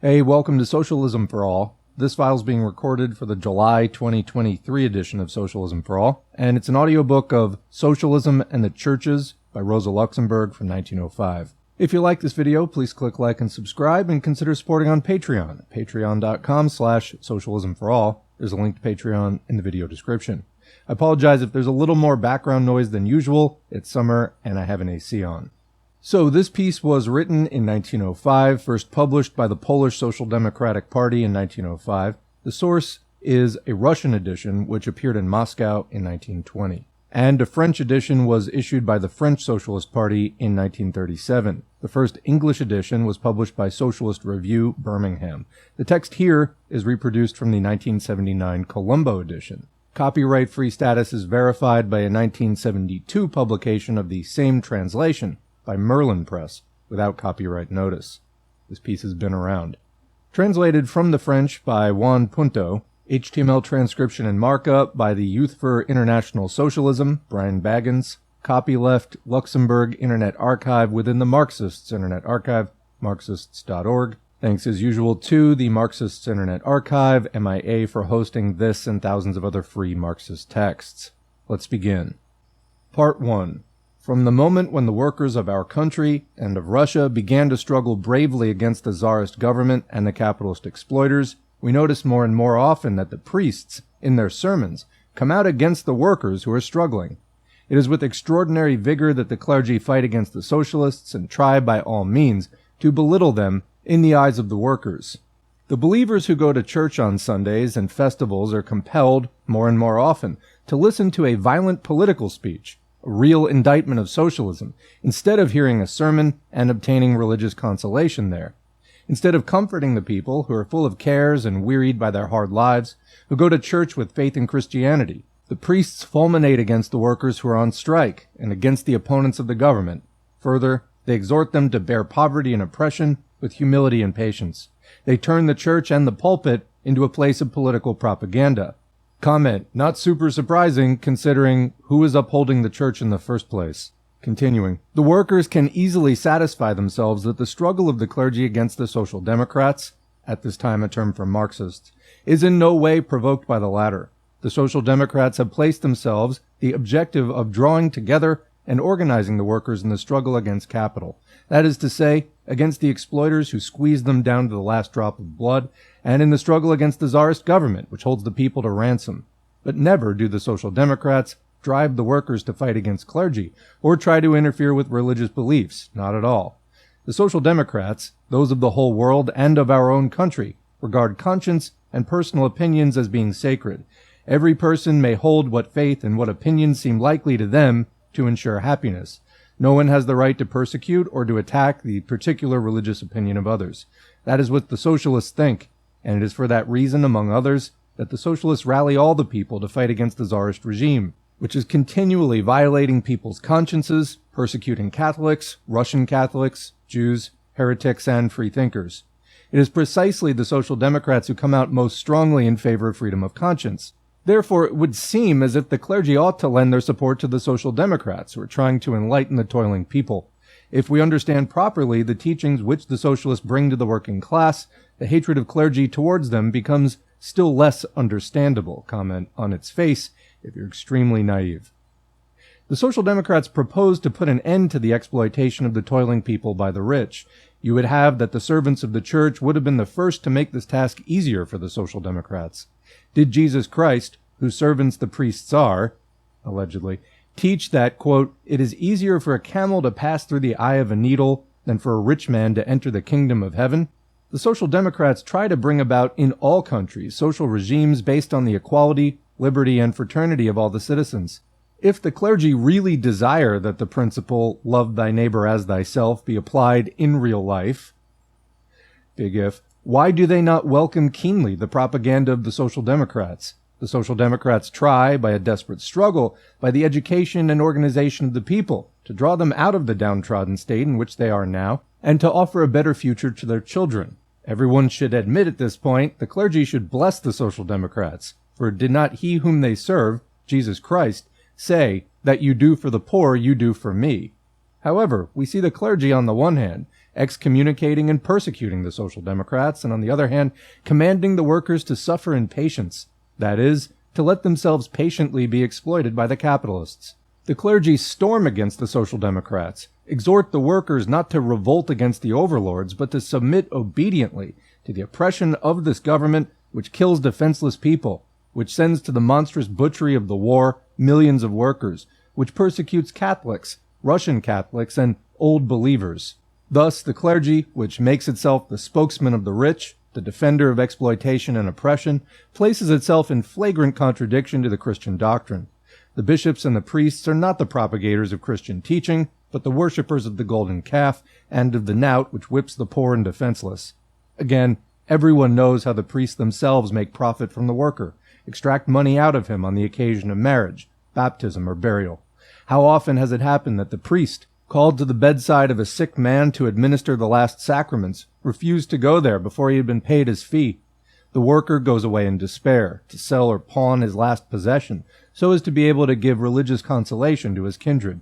Hey, welcome to Socialism for All. This file is being recorded for the July 2023 edition of Socialism for All, and it's an audiobook of Socialism and the Churches by Rosa Luxemburg from 1905. If you like this video, please click like and subscribe, and consider supporting on Patreon, patreon.com/socialismforall. There's a link to Patreon in the video description. I apologize if there's a little more background noise than usual. It's summer, and I have an AC on. So this piece was written in 1905, first published by the Polish Social Democratic Party in 1905. The source is a Russian edition, which appeared in Moscow in 1920. And a French edition was issued by the French Socialist Party in 1937. The first English edition was published by Socialist Review, Birmingham. The text here is reproduced from the 1979 Colombo edition. Copyright-free status is verified by a 1972 publication of the same translation by Merlin Press, without copyright notice. This piece has been around. Translated from the French by Juan Punto, HTML transcription and markup by the Youth for International Socialism, Brian Baggins, copyleft, Luxemburg Internet Archive within the Marxists Internet Archive, marxists.org. Thanks as usual to the Marxists Internet Archive, MIA, for hosting this and thousands of other free Marxist texts. Let's begin. Part 1. From the moment when the workers of our country and of Russia began to struggle bravely against the Tsarist government and the capitalist exploiters, we notice more and more often that the priests, in their sermons, come out against the workers who are struggling. It is with extraordinary vigor that the clergy fight against the socialists and try by all means to belittle them in the eyes of the workers. The believers who go to church on Sundays and festivals are compelled, more and more often, to listen to a violent political speech, a real indictment of socialism, instead of hearing a sermon and obtaining religious consolation there. Instead of comforting the people who are full of cares and wearied by their hard lives, who go to church with faith in Christianity, the priests fulminate against the workers who are on strike and against the opponents of the government. Further, they exhort them to bear poverty and oppression with humility and patience. They turn the church and the pulpit into a place of political propaganda. Comment, not super surprising considering who is upholding the church in the first place. Continuing, the workers can easily satisfy themselves that the struggle of the clergy against the Social Democrats, at this time a term for Marxists, is in no way provoked by the latter. The Social Democrats have placed themselves the objective of drawing together and organizing the workers in the struggle against capital. That is to say, against the exploiters who squeeze them down to the last drop of blood, and in the struggle against the Tsarist government, which holds the people to ransom. But never do the Social Democrats drive the workers to fight against clergy, or try to interfere with religious beliefs, not at all. The Social Democrats, those of the whole world and of our own country, regard conscience and personal opinions as being sacred. Every person may hold what faith and what opinions seem likely to them to ensure happiness. No one has the right to persecute or to attack the particular religious opinion of others. That is what the socialists think, and it is for that reason, among others, that the socialists rally all the people to fight against the Tsarist regime, which is continually violating people's consciences, persecuting Catholics, Russian Catholics, Jews, heretics, and freethinkers. It is precisely the Social Democrats who come out most strongly in favor of freedom of conscience. Therefore, it would seem as if the clergy ought to lend their support to the Social Democrats, who are trying to enlighten the toiling people. If we understand properly the teachings which the socialists bring to the working class, the hatred of clergy towards them becomes still less understandable. Comment, on its face, if you're extremely naive. The Social Democrats propose to put an end to the exploitation of the toiling people by the rich. You would have that the servants of the church would have been the first to make this task easier for the Social Democrats. Did Jesus Christ, whose servants the priests are, allegedly, teach that, quote, it is easier for a camel to pass through the eye of a needle than for a rich man to enter the kingdom of heaven? The Social Democrats try to bring about in all countries social regimes based on the equality, liberty, and fraternity of all the citizens. If the clergy really desire that the principle, love thy neighbor as thyself, be applied in real life, big if, why do they not welcome keenly the propaganda of the Social Democrats? The Social Democrats try, by a desperate struggle, by the education and organization of the people, to draw them out of the downtrodden state in which they are now, and to offer a better future to their children. Everyone should admit at this point the clergy should bless the Social Democrats, for did not he whom they serve, Jesus Christ, say, that you do for the poor, you do for me? However, we see the clergy on the one hand, excommunicating and persecuting the Social Democrats, and on the other hand, commanding the workers to suffer in patience, that is, to let themselves patiently be exploited by the capitalists. The clergy storm against the Social Democrats, exhort the workers not to revolt against the overlords, but to submit obediently to the oppression of this government which kills defenseless people, which sends to the monstrous butchery of the war millions of workers, which persecutes Catholics, Russian Catholics, and old believers. Thus, the clergy, which makes itself the spokesman of the rich, the defender of exploitation and oppression, places itself in flagrant contradiction to the Christian doctrine. The bishops and the priests are not the propagators of Christian teaching, but the worshippers of the golden calf and of the knout which whips the poor and defenseless. Again, everyone knows how the priests themselves make profit from the worker, extract money out of him on the occasion of marriage, baptism, or burial. How often has it happened that the priest, called to the bedside of a sick man to administer the last sacraments, refused to go there before he had been paid his fee? The worker goes away in despair, to sell or pawn his last possession, so as to be able to give religious consolation to his kindred.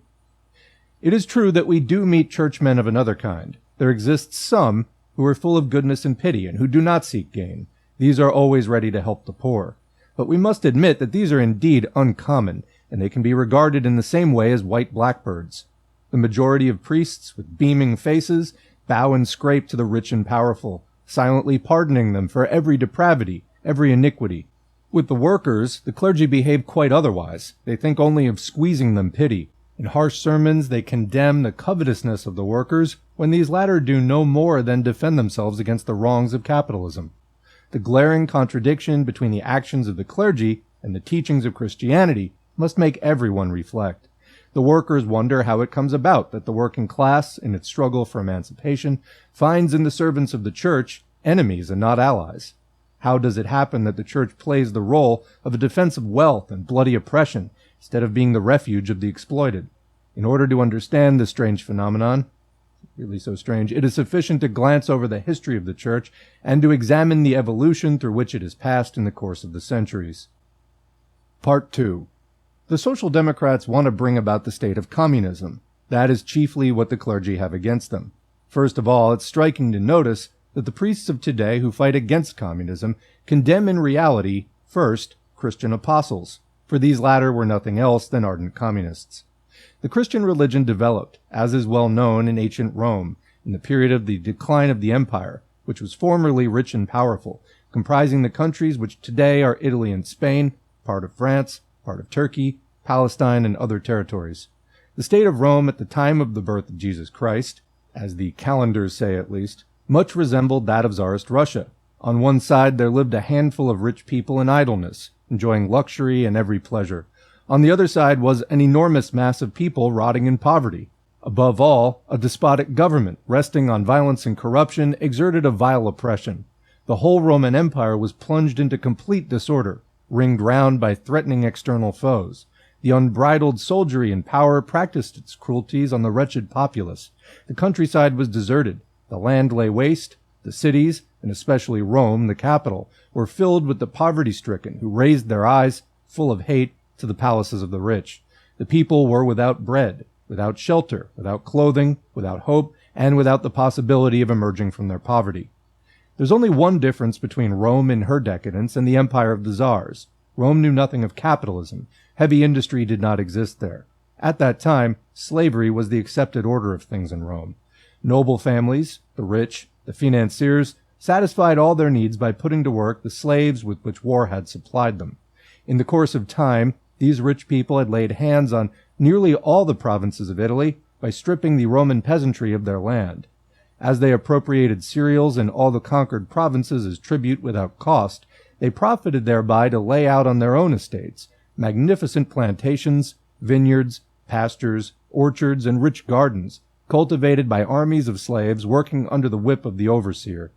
It is true that we do meet churchmen of another kind. There exists some who are full of goodness and pity, and who do not seek gain. These are always ready to help the poor. But we must admit that these are indeed uncommon, and they can be regarded in the same way as white blackbirds. The majority of priests, with beaming faces, bow and scrape to the rich and powerful, silently pardoning them for every depravity, every iniquity. With the workers, the clergy behave quite otherwise. They think only of squeezing them pity. In harsh sermons, they condemn the covetousness of the workers, when these latter do no more than defend themselves against the wrongs of capitalism. The glaring contradiction between the actions of the clergy and the teachings of Christianity must make everyone reflect. The workers wonder how it comes about that the working class, in its struggle for emancipation, finds in the servants of the church enemies and not allies. How does it happen that the church plays the role of a defense of wealth and bloody oppression, instead of being the refuge of the exploited? In order to understand this strange phenomenon, really so strange, it is sufficient to glance over the history of the church and to examine the evolution through which it has passed in the course of the centuries. Part 2. The Social Democrats want to bring about the state of communism. That is chiefly what the clergy have against them. First of all, it's striking to notice that the priests of today who fight against communism condemn in reality, first, Christian apostles, for these latter were nothing else than ardent communists. The Christian religion developed, as is well known, in ancient Rome, in the period of the decline of the empire, which was formerly rich and powerful, comprising the countries which today are Italy and Spain, part of France, part of Turkey, Palestine, and other territories. The state of Rome at the time of the birth of Jesus Christ, as the calendars say at least, much resembled that of Tsarist Russia. On one side there lived a handful of rich people in idleness, enjoying luxury and every pleasure. On the other side was an enormous mass of people rotting in poverty. Above all, a despotic government, resting on violence and corruption, exerted a vile oppression. The whole Roman Empire was plunged into complete disorder, ringed round by threatening external foes. The unbridled soldiery in power practiced its cruelties on the wretched populace. The countryside was deserted. The land lay waste. The cities, and especially Rome, the capital, were filled with the poverty-stricken who raised their eyes, full of hate, to the palaces of the rich. The people were without bread, without shelter, without clothing, without hope, and without the possibility of emerging from their poverty. There's only one difference between Rome in her decadence and the empire of the czars. Rome knew nothing of capitalism. Heavy industry did not exist there. At that time, slavery was the accepted order of things in Rome. Noble families, the rich, the financiers, satisfied all their needs by putting to work the slaves with which war had supplied them. In the course of time, these rich people had laid hands on nearly all the provinces of Italy by stripping the Roman peasantry of their land. As they appropriated cereals in all the conquered provinces as tribute without cost, they profited thereby to lay out on their own estates magnificent plantations, vineyards, pastures, orchards, and rich gardens, cultivated by armies of slaves working under the whip of the overseer.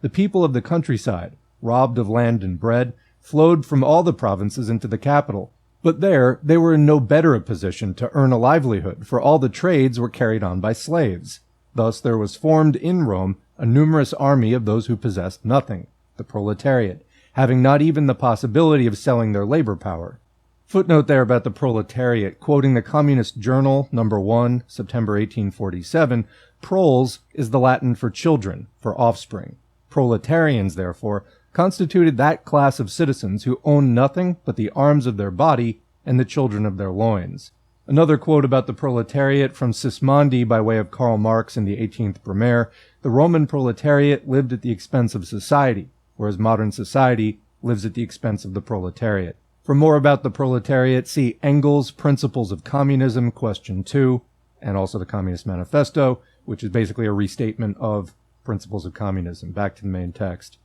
The people of the countryside, robbed of land and bread, flowed from all the provinces into the capital. But there they were in no better a position to earn a livelihood, for all the trades were carried on by slaves. Thus there was formed in Rome a numerous army of those who possessed nothing, the proletariat, having not even the possibility of selling their labor power. Footnote there about the proletariat, quoting the Communist Journal, No. 1, September 1847, Proles is the Latin for children, for offspring. Proletarians, therefore, constituted that class of citizens who owned nothing but the arms of their body and the children of their loins. Another quote about the proletariat from Sismondi by way of Karl Marx in the 18th Brumaire: "The Roman proletariat lived at the expense of society, whereas modern society lives at the expense of the proletariat." For more about the proletariat, see Engels' Principles of Communism, Question 2, and also the Communist Manifesto, which is basically a restatement of Principles of Communism. Back to the main text.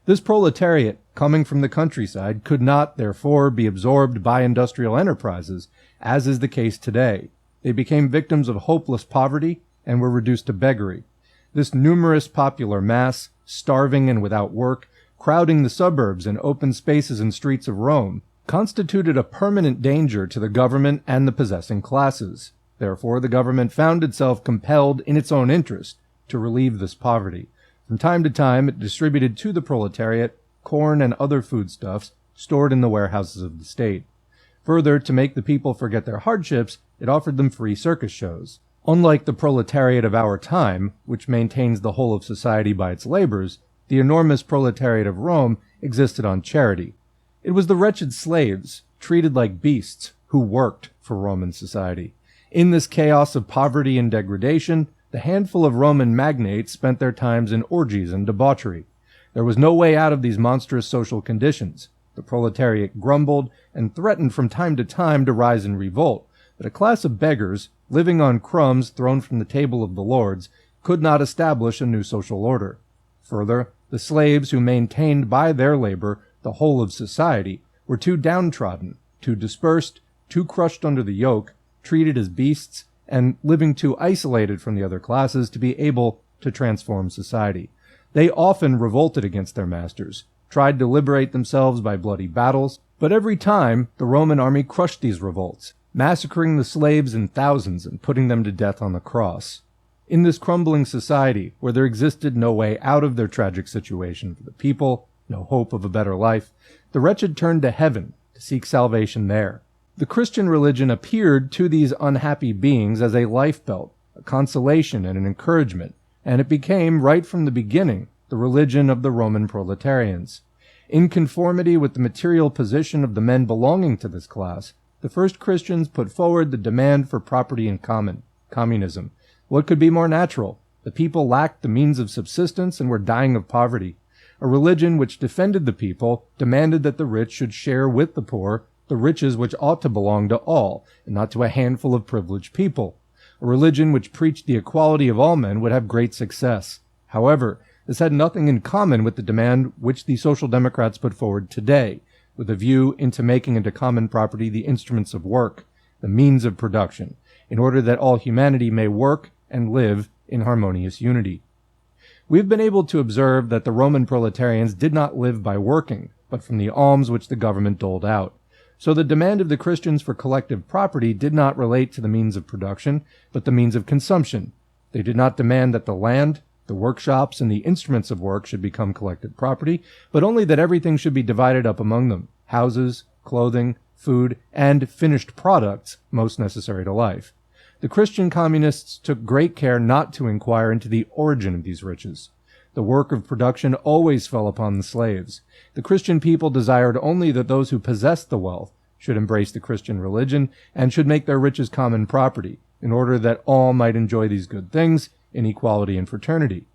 This proletariat, coming from the countryside, could not, therefore, be absorbed by industrial enterprises, as is the case today. They became victims of hopeless poverty and were reduced to beggary. This numerous popular mass, starving and without work, crowding the suburbs and open spaces and streets of Rome, constituted a permanent danger to the government and the possessing classes. Therefore, the government found itself compelled, in its own interest, to relieve this poverty. From time to time, it distributed to the proletariat corn and other foodstuffs stored in the warehouses of the state. Further, to make the people forget their hardships, it offered them free circus shows. Unlike the proletariat of our time, which maintains the whole of society by its labors, the enormous proletariat of Rome existed on charity. It was the wretched slaves, treated like beasts, who worked for Roman society. In this chaos of poverty and degradation, the handful of Roman magnates spent their times in orgies and debauchery. There was no way out of these monstrous social conditions. The proletariat grumbled and threatened from time to time to rise in revolt, but a class of beggars, living on crumbs thrown from the table of the lords, could not establish a new social order. Further, the slaves who maintained by their labor the whole of society were too downtrodden, too dispersed, too crushed under the yoke, treated as beasts, and living too isolated from the other classes to be able to transform society. They often revolted against their masters, tried to liberate themselves by bloody battles, but every time the Roman army crushed these revolts, massacring the slaves in thousands and putting them to death on the cross. In this crumbling society, where there existed no way out of their tragic situation for the people, no hope of a better life, the wretched turned to heaven to seek salvation there. The Christian religion appeared to these unhappy beings as a lifebelt, a consolation and an encouragement, and it became, right from the beginning, the religion of the Roman proletarians. In conformity with the material position of the men belonging to this class, the first Christians put forward the demand for property in common, communism. What could be more natural? The people lacked the means of subsistence and were dying of poverty. A religion which defended the people demanded that the rich should share with the poor the riches which ought to belong to all, and not to a handful of privileged people. A religion which preached the equality of all men would have great success. However, this had nothing in common with the demand which the Social Democrats put forward today, with a view into making into common property the instruments of work, the means of production, in order that all humanity may work and live in harmonious unity. We have been able to observe that the Roman proletarians did not live by working, but from the alms which the government doled out. So the demand of the Christians for collective property did not relate to the means of production, but the means of consumption. They did not demand that the land, the workshops, and the instruments of work should become collective property, but only that everything should be divided up among them: houses, clothing, food, and finished products most necessary to life. The Christian communists took great care not to inquire into the origin of these riches. The work of production always fell upon the slaves. The Christian people desired only that those who possessed the wealth should embrace the Christian religion and should make their riches common property, in order that all might enjoy these good things in equality and fraternity.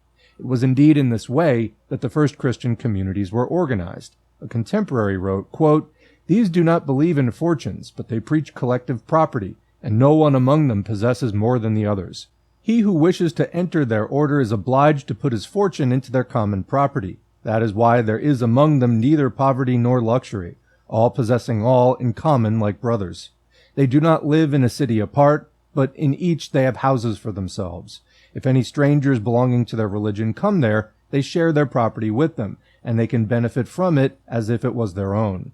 It was indeed in this way that the first Christian communities were organized. A contemporary wrote, quote, "These do not believe in fortunes, but they preach collective property, and no one among them possesses more than the others. He who wishes to enter their order is obliged to put his fortune into their common property. That is why there is among them neither poverty nor luxury, all possessing all in common like brothers. They do not live in a city apart, but in each they have houses for themselves. If any strangers belonging to their religion come there, they share their property with them, and they can benefit from it as if it was their own.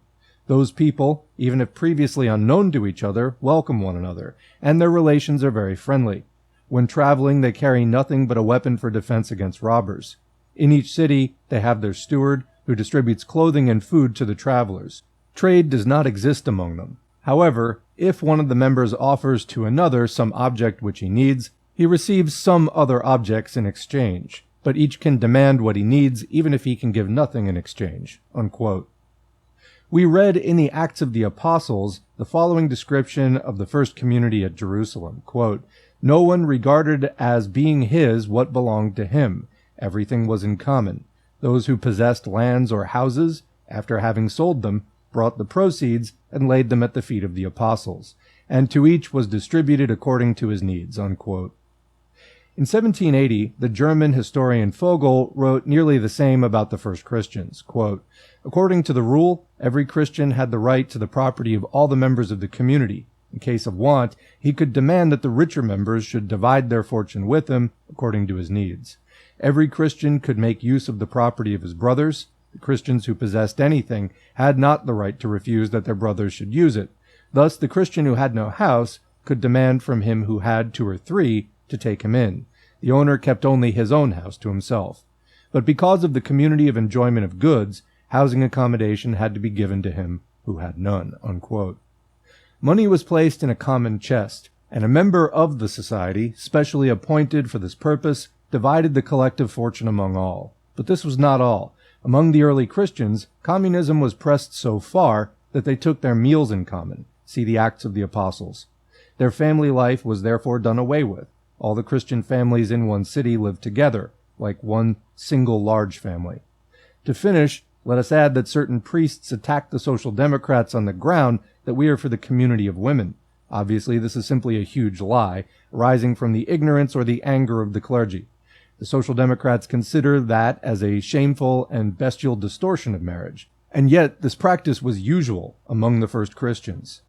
Those people, even if previously unknown to each other, welcome one another, and their relations are very friendly. When traveling, they carry nothing but a weapon for defense against robbers. In each city, they have their steward, who distributes clothing and food to the travelers. Trade does not exist among them. However, if one of the members offers to another some object which he needs, He receives some other objects in exchange, but each can demand what he needs even if he can give nothing in exchange." Unquote. We read in the Acts of the Apostles the following description of the first community at Jerusalem, quote, "No one regarded as being his what belonged to him. Everything was in common. Those who possessed lands or houses, after having sold them, brought the proceeds and laid them at the feet of the apostles, and to each was distributed according to his needs." Unquote. In 1780, the German historian Vogel wrote nearly the same about the first Christians. Quote, "According to the rule, every Christian had the right to the property of all the members of the community. In case of want, he could demand that the richer members should divide their fortune with him according to his needs. Every Christian could make use of the property of his brothers. The Christians who possessed anything had not the right to refuse that their brothers should use it. Thus, the Christian who had no house could demand from him who had 2 or 3 to take him in. The owner kept only his own house to himself. But because of the community of enjoyment of goods, housing accommodation had to be given to him who had none." Unquote. Money was placed in a common chest, and a member of the society, specially appointed for this purpose, divided the collective fortune among all. But this was not all. Among the early Christians, communism was pressed so far that they took their meals in common. See the Acts of the Apostles. Their family life was therefore done away with. All the Christian families in one city lived together, like one single large family. To finish, let us add that certain priests attacked the Social Democrats on the ground that we are for the community of women. Obviously, this is simply a huge lie, arising from the ignorance or the anger of the clergy. The Social Democrats consider that as a shameful and bestial distortion of marriage, and yet this practice was usual among the first Christians.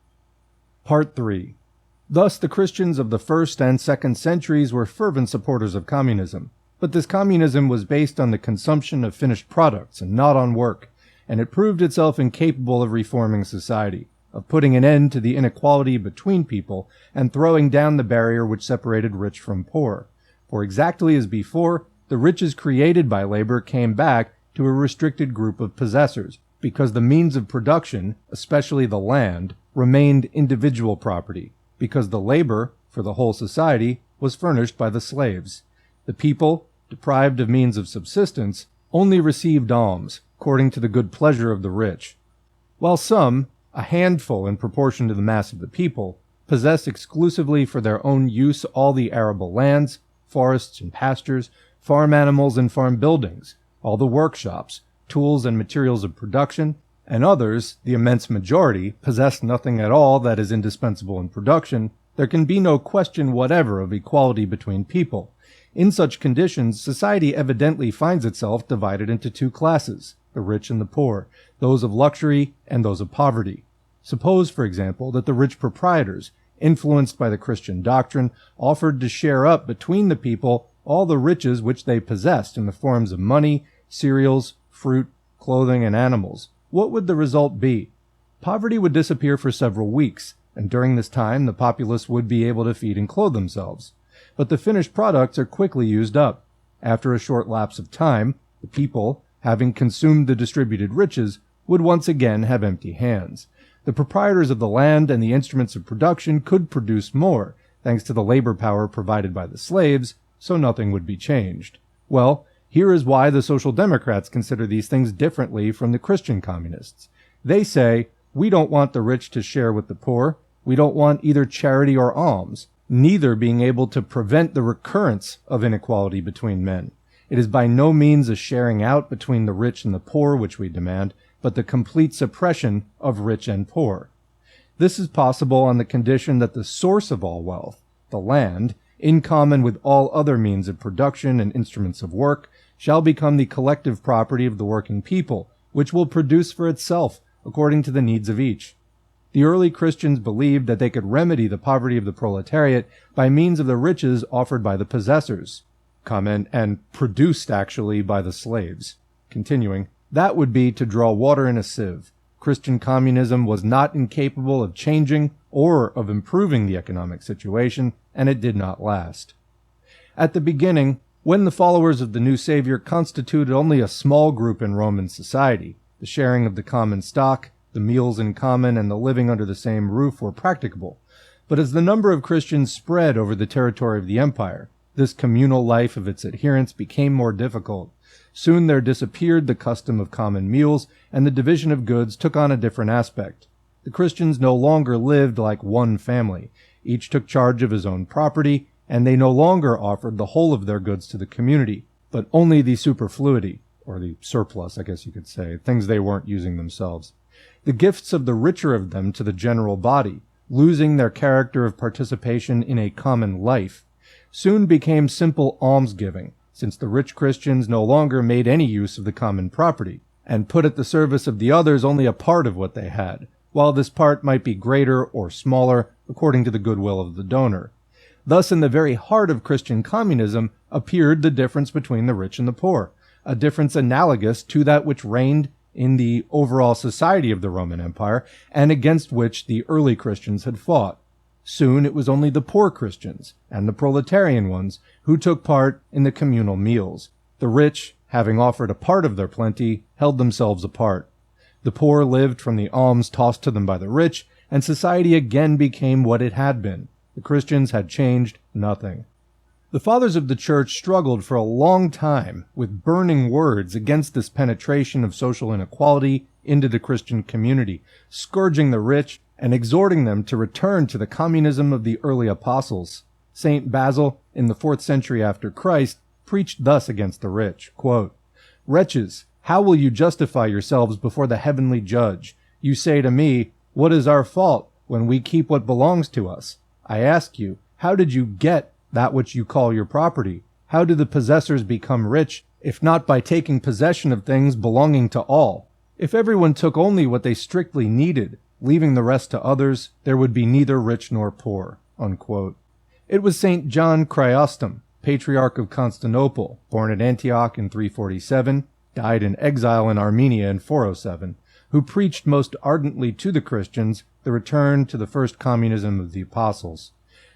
Part 3. Thus, the Christians of the 1st and 2nd centuries were fervent supporters of communism. But this communism was based on the consumption of finished products and not on work, and it proved itself incapable of reforming society, of putting an end to the inequality between people, and throwing down the barrier which separated rich from poor. For exactly as before, the riches created by labor came back to a restricted group of possessors, because the means of production, especially the land, remained individual property, because the labor, for the whole society, was furnished by the slaves. The people, deprived of means of subsistence, only received alms, according to the good pleasure of the rich. While some, a handful in proportion to the mass of the people, possessed exclusively for their own use all the arable lands, forests and pastures, farm animals and farm buildings, all the workshops, tools and materials of production, and others, the immense majority, possessed nothing at all that is indispensable in production, there can be no question whatever of equality between people. In such conditions, society evidently finds itself divided into 2 classes, the rich and the poor, those of luxury and those of poverty. Suppose, for example, that the rich proprietors, influenced by the Christian doctrine, offered to share up between the people all the riches which they possessed in the forms of money, cereals, fruit, clothing, and animals. What would the result be? Poverty would disappear for several weeks, and during this time the populace would be able to feed and clothe themselves. But the finished products are quickly used up. After a short lapse of time, the people, having consumed the distributed riches, would once again have empty hands. The proprietors of the land and the instruments of production could produce more, thanks to the labor power provided by the slaves, so nothing would be changed. Well, here is why the Social Democrats consider these things differently from the Christian communists. They say, we don't want the rich to share with the poor. We don't want either charity or alms, neither being able to prevent the recurrence of inequality between men. It is by no means a sharing out between the rich and the poor which we demand, but the complete suppression of rich and poor. This is possible on the condition that the source of all wealth, the land, in common with all other means of production and instruments of work, shall become the collective property of the working people, which will produce for itself according to the needs of each. The early Christians believed that they could remedy the poverty of the proletariat by means of the riches offered by the possessors, and produced actually by the slaves. Continuing, that would be to draw water in a sieve. Christian communism was not incapable of changing or of improving the economic situation, and it did not last. At the beginning, when the followers of the new Savior constituted only a small group in Roman society, the sharing of the common stock, the meals in common, and the living under the same roof were practicable. But as the number of Christians spread over the territory of the empire, this communal life of its adherents became more difficult. Soon there disappeared the custom of common meals, and the division of goods took on a different aspect. The Christians no longer lived like one family. Each took charge of his own property, and they no longer offered the whole of their goods to the community, but only the superfluity, or the surplus, I guess you could say, things they weren't using themselves. The gifts of the richer of them to the general body, losing their character of participation in a common life, soon became simple almsgiving, since the rich Christians no longer made any use of the common property, and put at the service of the others only a part of what they had, while this part might be greater or smaller according to the goodwill of the donor. Thus, in the very heart of Christian communism appeared the difference between the rich and the poor, a difference analogous to that which reigned in the overall society of the Roman Empire, and against which the early Christians had fought. Soon it was only the poor Christians, and the proletarian ones, who took part in the communal meals. The rich, having offered a part of their plenty, held themselves apart. The poor lived from the alms tossed to them by the rich, and society again became what it had been. The Christians had changed nothing. The fathers of the church struggled for a long time with burning words against this penetration of social inequality into the Christian community, scourging the rich and exhorting them to return to the communism of the early apostles. Saint Basil, in the 4th century after Christ, preached thus against the rich, quote, "Wretches, how will you justify yourselves before the heavenly judge? You say to me, what is our fault when we keep what belongs to us? I ask you, how did you get that which you call your property? How do the possessors become rich, if not by taking possession of things belonging to all? If everyone took only what they strictly needed, leaving the rest to others, there would be neither rich nor poor." Unquote. It was St. John Chrysostom, Patriarch of Constantinople, born at Antioch in 347, died in exile in Armenia in 407, who preached most ardently to the Christians the return to the first communism of the apostles.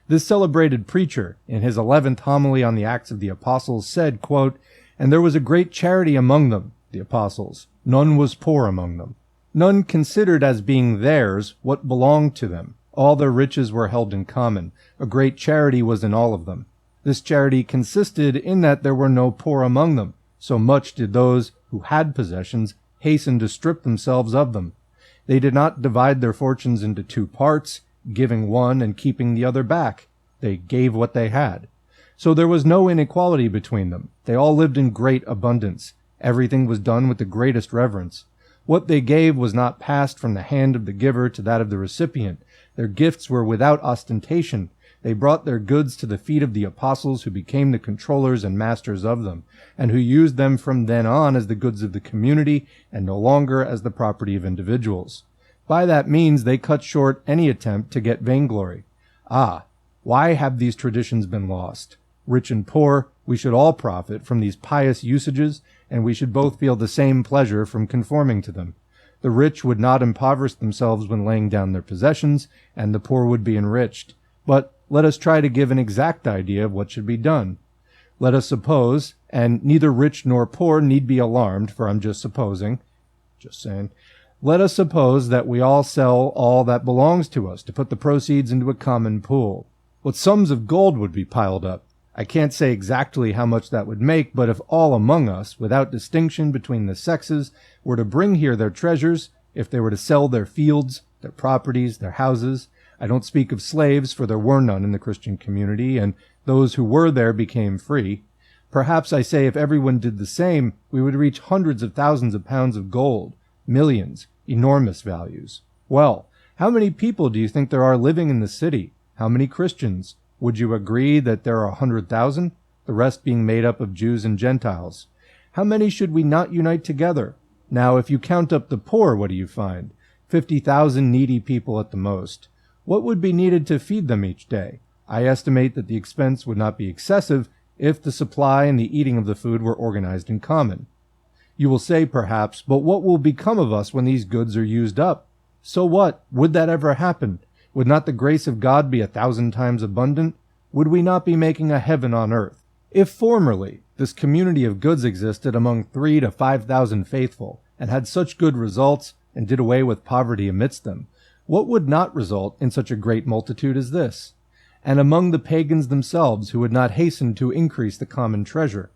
This celebrated preacher, in his 11th homily on the Acts of the Apostles, said, quote, "And there was a great charity among them," the apostles. "None was poor among them. None considered as being theirs what belonged to them. All their riches were held in common. A great charity was in all of them. This charity consisted in that there were no poor among them. So much did those who had possessions hasten to strip themselves of them. They did not divide their fortunes into two parts, giving one and keeping the other back. They gave what they had. So there was no inequality between them. They all lived in great abundance. Everything was done with the greatest reverence. What they gave was not passed from the hand of the giver to that of the recipient. Their gifts were without ostentation. They brought their goods to the feet of the apostles, who became the controllers and masters of them, and who used them from then on as the goods of the community and no longer as the property of individuals. By that means they cut short any attempt to get vainglory. Ah, why have these traditions been lost? Rich and poor, we should all profit from these pious usages, and we should both feel the same pleasure from conforming to them. The rich would not impoverish themselves when laying down their possessions, and the poor would be enriched. But let us try to give an exact idea of what should be done. Let us suppose, and neither rich nor poor need be alarmed, for I'm just supposing, let us suppose that we all sell all that belongs to us to put the proceeds into a common pool. What sums of gold would be piled up? I can't say exactly how much that would make, but if all among us, without distinction between the sexes, were to bring here their treasures, if they were to sell their fields, their properties, their houses, I don't speak of slaves, for there were none in the Christian community, and those who were there became free. Perhaps I say if everyone did the same, we would reach hundreds of thousands of pounds of gold, millions, enormous values. Well, how many people do you think there are living in the city? How many Christians? Would you agree that there are 100,000, the rest being made up of Jews and Gentiles? How many should we not unite together? Now, if you count up the poor, what do you find? 50,000 needy people at the most. What would be needed to feed them each day? I estimate that the expense would not be excessive if the supply and the eating of the food were organized in common. You will say, perhaps, but what will become of us when these goods are used up? So what? Would that ever happen? Would not the grace of God be 1,000 times abundant? Would we not be making a heaven on earth? If formerly this community of goods existed among 3,000 to 5,000 faithful, and had such good results, and did away with poverty amidst them, What would not result in such a great multitude as this? And among the pagans themselves who would not hasten to increase the common treasure.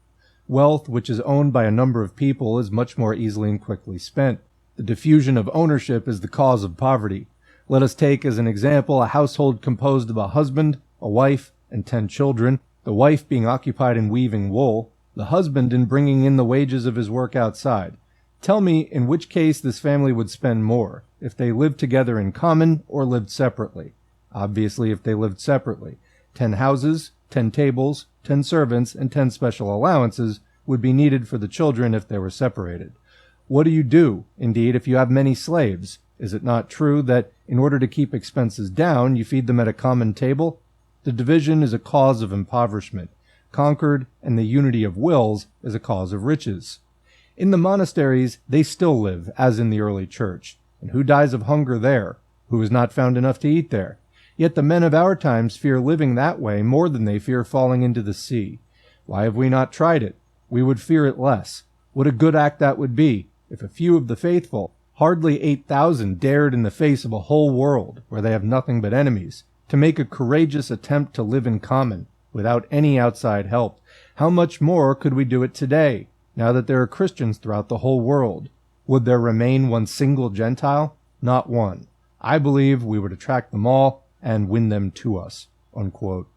Wealth which is owned by a number of people is much more easily and quickly spent. The diffusion of ownership is the cause of poverty. Let us take as an example a household composed of a husband, a wife, and 10 children, the wife being occupied in weaving wool, the husband in bringing in the wages of his work outside. Tell me in which case this family would spend more, if they lived together in common or lived separately. Obviously, if they lived separately. 10 houses, 10 tables, 10 servants, and 10 special allowances would be needed for the children if they were separated. What do you do, indeed, if you have many slaves? Is it not true that, in order to keep expenses down, you feed them at a common table? The division is a cause of impoverishment. Concord and the unity of wills is a cause of riches. In the monasteries, they still live, as in the early church. And who dies of hunger there? Who has not found enough to eat there? Yet the men of our times fear living that way more than they fear falling into the sea. Why have we not tried it? We would fear it less. What a good act that would be, if a few of the faithful, hardly 8,000, dared in the face of a whole world, where they have nothing but enemies, to make a courageous attempt to live in common, without any outside help. How much more could we do it today, now that there are Christians throughout the whole world? Would there remain one single Gentile? Not one. I believe we would attract them all and win them to us." Unquote.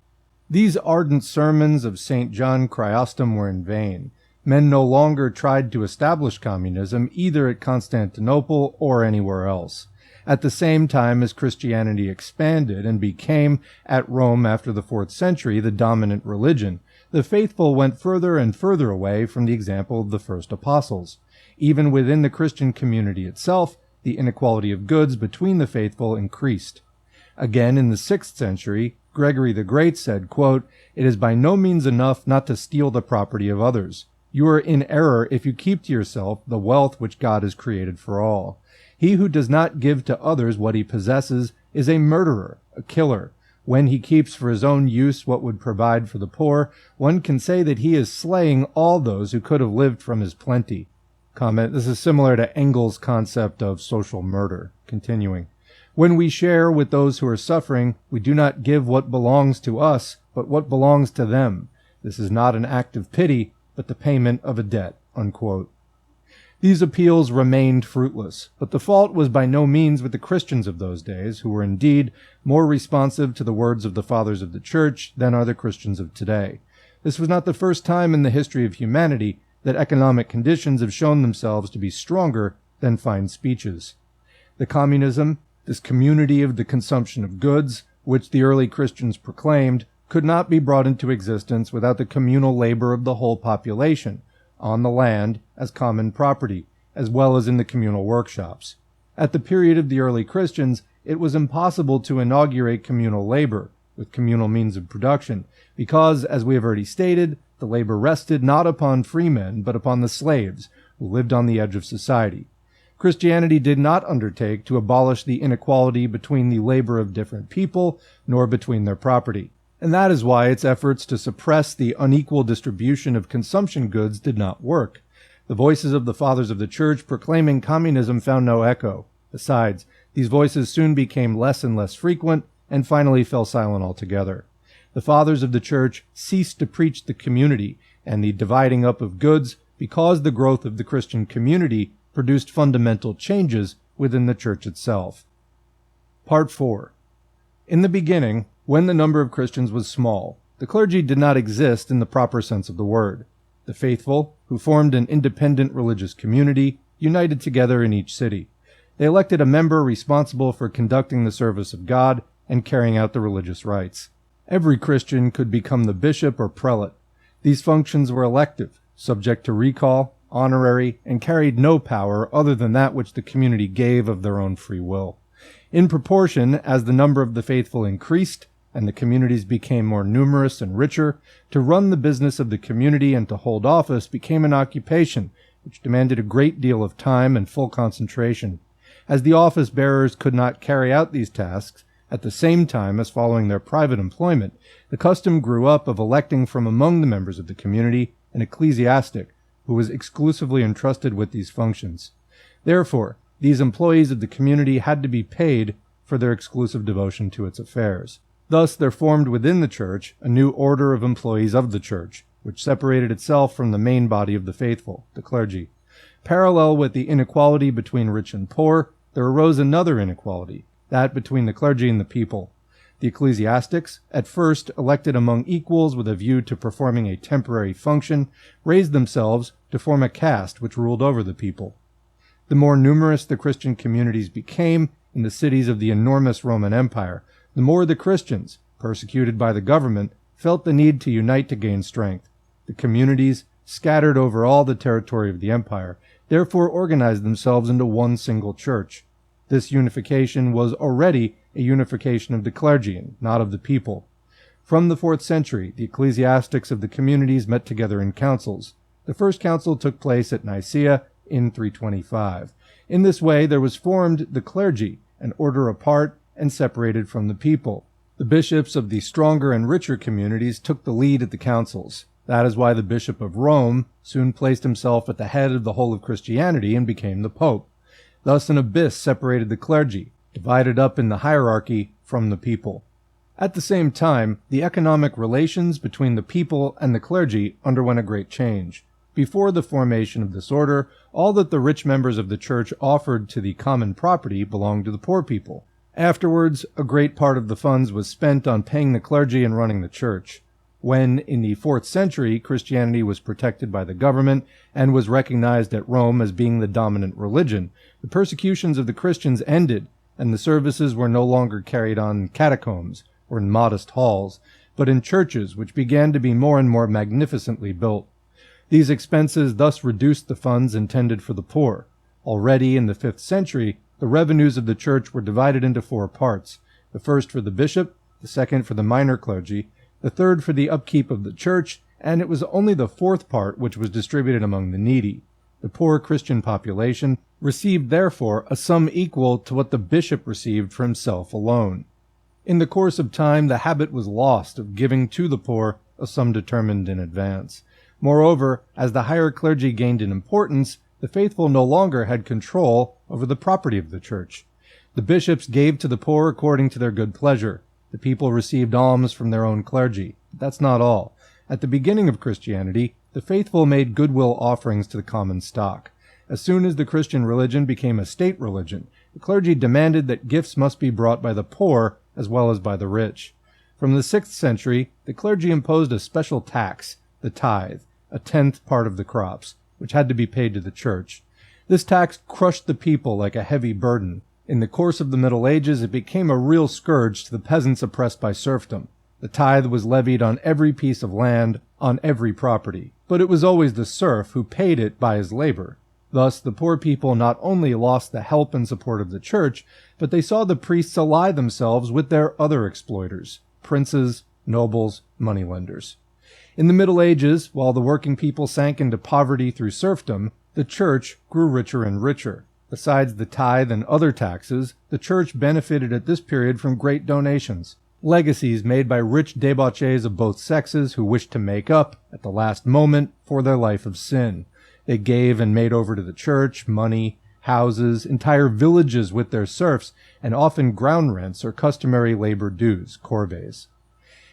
These ardent sermons of St. John Chrysostom were in vain. Men no longer tried to establish communism either at Constantinople or anywhere else. At the same time as Christianity expanded and became, at Rome after the 4th century, the dominant religion, the faithful went further and further away from the example of the first apostles. Even within the Christian community itself, the inequality of goods between the faithful increased. Again, in the 6th century, Gregory the Great said, quote, "It is by no means enough not to steal the property of others. You are in error if you keep to yourself the wealth which God has created for all. He who does not give to others what he possesses is a murderer, a killer. When he keeps for his own use what would provide for the poor, one can say that he is slaying all those who could have lived from his plenty." Comment: this is similar to Engels' concept of social murder. Continuing. "When we share with those who are suffering, we do not give what belongs to us, but what belongs to them. This is not an act of pity, but the payment of a debt." Unquote. These appeals remained fruitless, but the fault was by no means with the Christians of those days, who were indeed more responsive to the words of the Fathers of the Church than are the Christians of today. This was not the first time in the history of humanity that economic conditions have shown themselves to be stronger than fine speeches. The communism, this community of the consumption of goods, which the early Christians proclaimed, could not be brought into existence without the communal labor of the whole population, on the land as common property, as well as in the communal workshops. At the period of the early Christians, it was impossible to inaugurate communal labor with communal means of production, because, as we have already stated, the labor rested not upon free men, but upon the slaves, who lived on the edge of society. Christianity did not undertake to abolish the inequality between the labor of different people, nor between their property. And that is why its efforts to suppress the unequal distribution of consumption goods did not work. The voices of the Fathers of the Church proclaiming communism found no echo. Besides, these voices soon became less and less frequent, and finally fell silent altogether. The Fathers of the Church ceased to preach the community and the dividing up of goods because the growth of the Christian community produced fundamental changes within the Church itself. Part 4. In the beginning, when the number of Christians was small, the clergy did not exist in the proper sense of the word. The faithful, who formed an independent religious community, united together in each city. They elected a member responsible for conducting the service of God and carrying out the religious rites. Every Christian could become the bishop or prelate. These functions were elective, subject to recall, honorary, and carried no power other than that which the community gave of their own free will. In proportion as the number of the faithful increased, and the communities became more numerous and richer, to run the business of the community and to hold office became an occupation which demanded a great deal of time and full concentration. As the office bearers could not carry out these tasks at the same time as following their private employment, the custom grew up of electing from among the members of the community an ecclesiastic who was exclusively entrusted with these functions. Therefore, these employees of the community had to be paid for their exclusive devotion to its affairs. Thus, there formed within the church a new order of employees of the church, which separated itself from the main body of the faithful, the clergy. Parallel with the inequality between rich and poor, there arose another inequality, that between the clergy and the people. The ecclesiastics, at first elected among equals with a view to performing a temporary function, raised themselves to form a caste which ruled over the people. The more numerous the Christian communities became in the cities of the enormous Roman Empire, the more the Christians, persecuted by the government, felt the need to unite to gain strength. The communities, scattered over all the territory of the empire, therefore organized themselves into one single church. This unification was already a unification of the clergy, and not of the people. From the 4th century, the ecclesiastics of the communities met together in councils. The first council took place at Nicaea in 325. In this way, there was formed the clergy, an order apart and separated from the people. The bishops of the stronger and richer communities took the lead at the councils. That is why the Bishop of Rome soon placed himself at the head of the whole of Christianity and became the Pope. Thus an abyss separated the clergy, divided up in the hierarchy from the people. At the same time, the economic relations between the people and the clergy underwent a great change. Before the formation of this order, all that the rich members of the church offered to the common property belonged to the poor people. Afterwards, a great part of the funds was spent on paying the clergy and running the church. When, in the 4th century, Christianity was protected by the government and was recognized at Rome as being the dominant religion, the persecutions of the Christians ended, and the services were no longer carried on in catacombs or in modest halls, but in churches which began to be more and more magnificently built. These expenses thus reduced the funds intended for the poor. Already in the 5th century, the revenues of the church were divided into 4 parts, the first for the bishop, the second for the minor clergy, the third for the upkeep of the church, and it was only the 4th part which was distributed among the needy. The poor Christian population received therefore a sum equal to what the bishop received for himself alone. In the course of time, the habit was lost of giving to the poor a sum determined in advance. Moreover, as the higher clergy gained in importance, the faithful no longer had control over the property of the church. The bishops gave to the poor according to their good pleasure. The people received alms from their own clergy. But that's not all. At the beginning of Christianity, the faithful made goodwill offerings to the common stock. As soon as the Christian religion became a state religion, the clergy demanded that gifts must be brought by the poor as well as by the rich. From the 6th century, the clergy imposed a special tax, the tithe, a 10th part of the crops, which had to be paid to the church. This tax crushed the people like a heavy burden. In the course of the Middle Ages, it became a real scourge to the peasants oppressed by serfdom. The tithe was levied on every piece of land, on every property, but it was always the serf who paid it by his labor. Thus, the poor people not only lost the help and support of the church, but they saw the priests ally themselves with their other exploiters, princes, nobles, moneylenders. In the Middle Ages, while the working people sank into poverty through serfdom, the church grew richer and richer. Besides the tithe and other taxes, the church benefited at this period from great donations, legacies made by rich debauchees of both sexes who wished to make up, at the last moment, for their life of sin. They gave and made over to the church money, houses, entire villages with their serfs, and often ground rents or customary labor dues, corvées.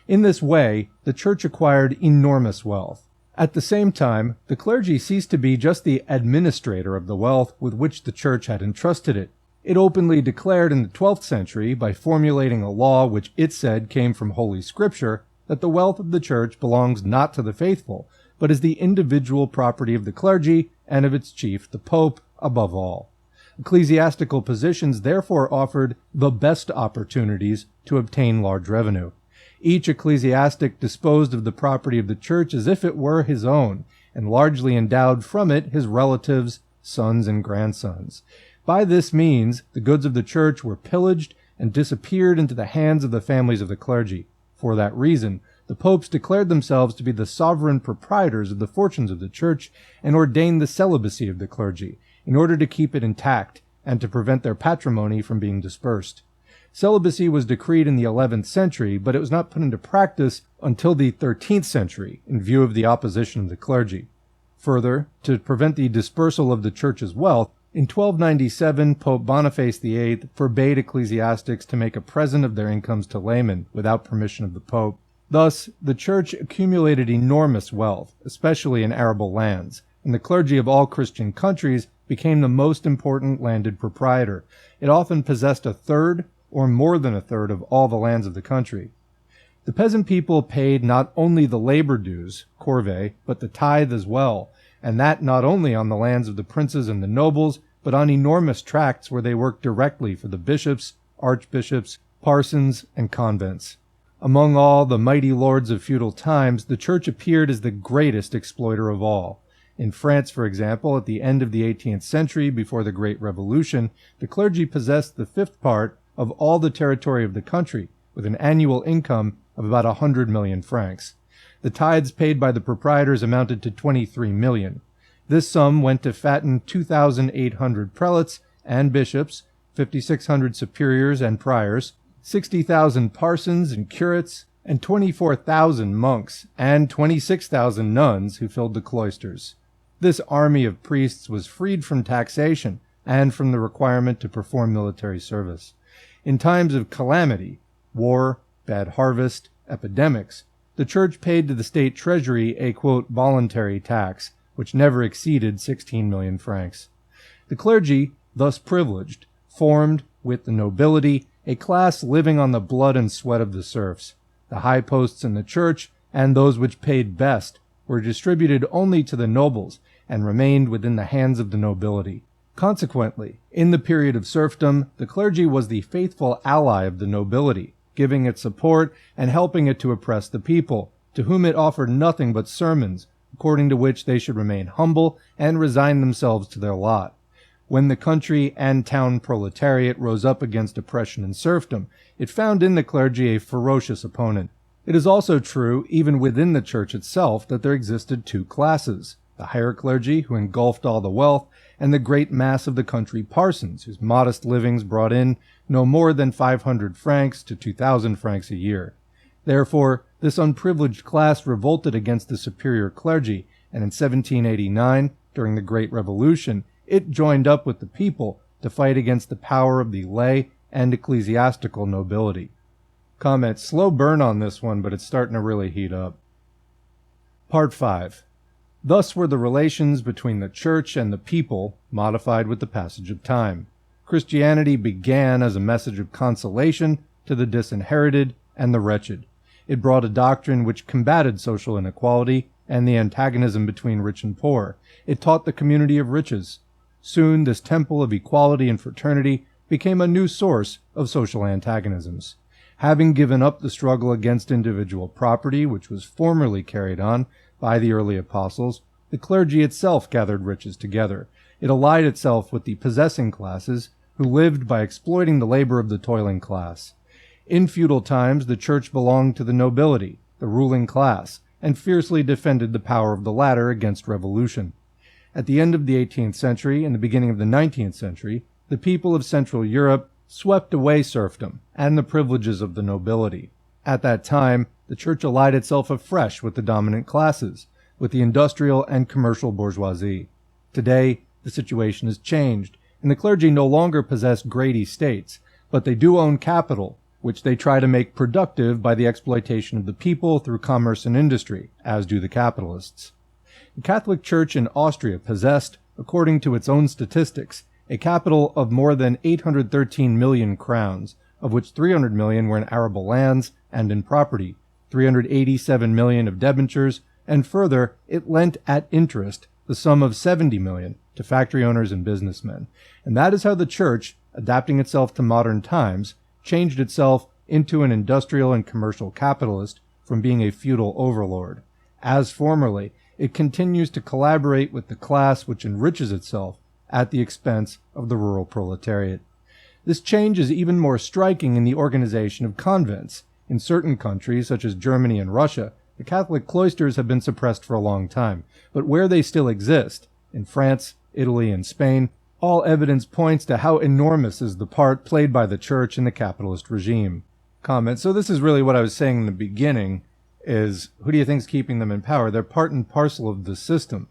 In this way, the church acquired enormous wealth. At the same time, the clergy ceased to be just the administrator of the wealth with which the church had entrusted it. It openly declared in the 12th century, by formulating a law which it said came from Holy Scripture, that the wealth of the church belongs not to the faithful, but is the individual property of the clergy and of its chief, the Pope, above all. Ecclesiastical positions therefore offered the best opportunities to obtain large revenue. Each ecclesiastic disposed of the property of the church as if it were his own, and largely endowed from it his relatives, sons, and grandsons. By this means, the goods of the church were pillaged and disappeared into the hands of the families of the clergy. For that reason, the popes declared themselves to be the sovereign proprietors of the fortunes of the church and ordained the celibacy of the clergy, in order to keep it intact and to prevent their patrimony from being dispersed. Celibacy was decreed in the 11th century, but it was not put into practice until the 13th century in view of the opposition of the clergy. Further, to prevent the dispersal of the church's wealth, In 1297, Pope Boniface VIII forbade ecclesiastics to make a present of their incomes to laymen without permission of the Pope. Thus, the Church accumulated enormous wealth, especially in arable lands, and the clergy of all Christian countries became the most important landed proprietor. It often possessed a third or more than a third of all the lands of the country. The peasant people paid not only the labor dues, corvée, but the tithe as well, and that not only on the lands of the princes and the nobles, but on enormous tracts where they worked directly for the bishops, archbishops, parsons, and convents. Among all the mighty lords of feudal times, the Church appeared as the greatest exploiter of all. In France, for example, at the end of the 18th century, before the Great Revolution, the clergy possessed the fifth part of all the territory of the country, with an annual income of about 100 million francs. The tithes paid by the proprietors amounted to 23 million. This sum went to fatten 2,800 prelates and bishops, 5,600 superiors and priors, 60,000 parsons and curates, and 24,000 monks, and 26,000 nuns who filled the cloisters. This army of priests was freed from taxation and from the requirement to perform military service. In times of calamity, war, bad harvest, epidemics, the Church paid to the state treasury a, quote, voluntary tax, which never exceeded 16 million francs. The clergy, thus privileged, formed, with the nobility, a class living on the blood and sweat of the serfs. The high posts in the Church, and those which paid best, were distributed only to the nobles, and remained within the hands of the nobility. Consequently, in the period of serfdom, the clergy was the faithful ally of the nobility, giving it support and helping it to oppress the people, to whom it offered nothing but sermons, according to which they should remain humble and resign themselves to their lot. When the country and town proletariat rose up against oppression and serfdom, it found in the clergy a ferocious opponent. It is also true, even within the Church itself, that there existed two classes: the higher clergy, who engulfed all the wealth, and the great mass of the country parsons, whose modest livings brought in no more than 500 francs to 2,000 francs a year. Therefore, this unprivileged class revolted against the superior clergy, and in 1789, during the Great Revolution, it joined up with the people to fight against the power of the lay and ecclesiastical nobility. Comment, slow burn on this one, but it's starting to really heat up. Part 5. Thus were the relations between the Church and the people modified with the passage of time. Christianity began as a message of consolation to the disinherited and the wretched. It brought a doctrine which combated social inequality and the antagonism between rich and poor. It taught the community of riches. Soon this temple of equality and fraternity became a new source of social antagonisms. Having given up the struggle against individual property, which was formerly carried on by the early apostles, the clergy itself gathered riches together. It allied itself with the possessing classes, who lived by exploiting the labor of the toiling class. In feudal times, the Church belonged to the nobility, the ruling class, and fiercely defended the power of the latter against revolution. At the end of the 18th century and the beginning of the 19th century, the people of Central Europe swept away serfdom and the privileges of the nobility. At that time, the Church allied itself afresh with the dominant classes, with the industrial and commercial bourgeoisie. Today, the situation has changed, and the clergy no longer possess great estates, but they do own capital, which they try to make productive by the exploitation of the people through commerce and industry, as do the capitalists. The Catholic Church in Austria possessed, according to its own statistics, a capital of more than 813 million crowns, of which 300 million were in arable lands and in property, 387 million of debentures, and further, it lent at interest the sum of 70 million to factory owners and businessmen. And that is how the Church, adapting itself to modern times, changed itself into an industrial and commercial capitalist from being a feudal overlord. As formerly, it continues to collaborate with the class which enriches itself at the expense of the rural proletariat. This change is even more striking in the organization of convents. In certain countries, such as Germany and Russia, the Catholic cloisters have been suppressed for a long time, but where they still exist, in France, Italy, and Spain, all evidence points to how enormous is the part played by the Church in the capitalist regime. Comment, so this is really what I was saying in the beginning, is who do you think is keeping them in power? They're part and parcel of the system.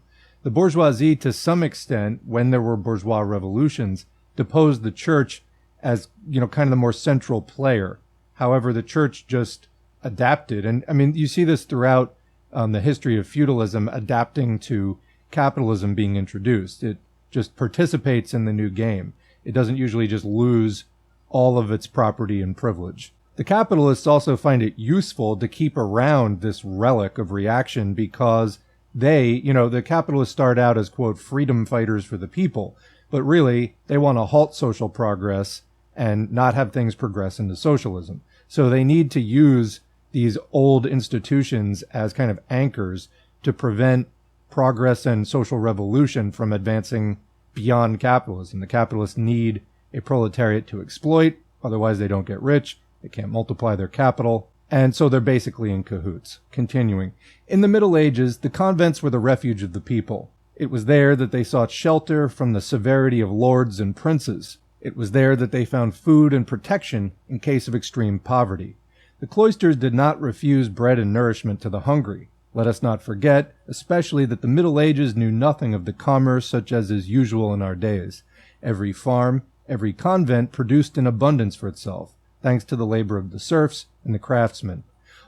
The bourgeoisie, to some extent, when there were bourgeois revolutions, deposed the church as, kind of the more central player. However, the church just adapted. And I mean, you see this throughout the history of feudalism adapting to capitalism being introduced. It just participates in the new game. It doesn't usually just lose all of its property and privilege. The capitalists also find it useful to keep around this relic of reaction because the capitalists start out as, quote, freedom fighters for the people, but really they want to halt social progress and not have things progress into socialism. So they need to use these old institutions as kind of anchors to prevent progress and social revolution from advancing beyond capitalism. The capitalists need a proletariat to exploit, otherwise they don't get rich, they can't multiply their capital, and so they're basically in cahoots. Continuing. In the Middle Ages, the convents were the refuge of the people. It was there that they sought shelter from the severity of lords and princes. It was there that they found food and protection in case of extreme poverty. The cloisters did not refuse bread and nourishment to the hungry. Let us not forget, especially, that the Middle Ages knew nothing of the commerce such as is usual in our days. Every farm, every convent produced in abundance for itself, thanks to the labor of the serfs and the craftsmen.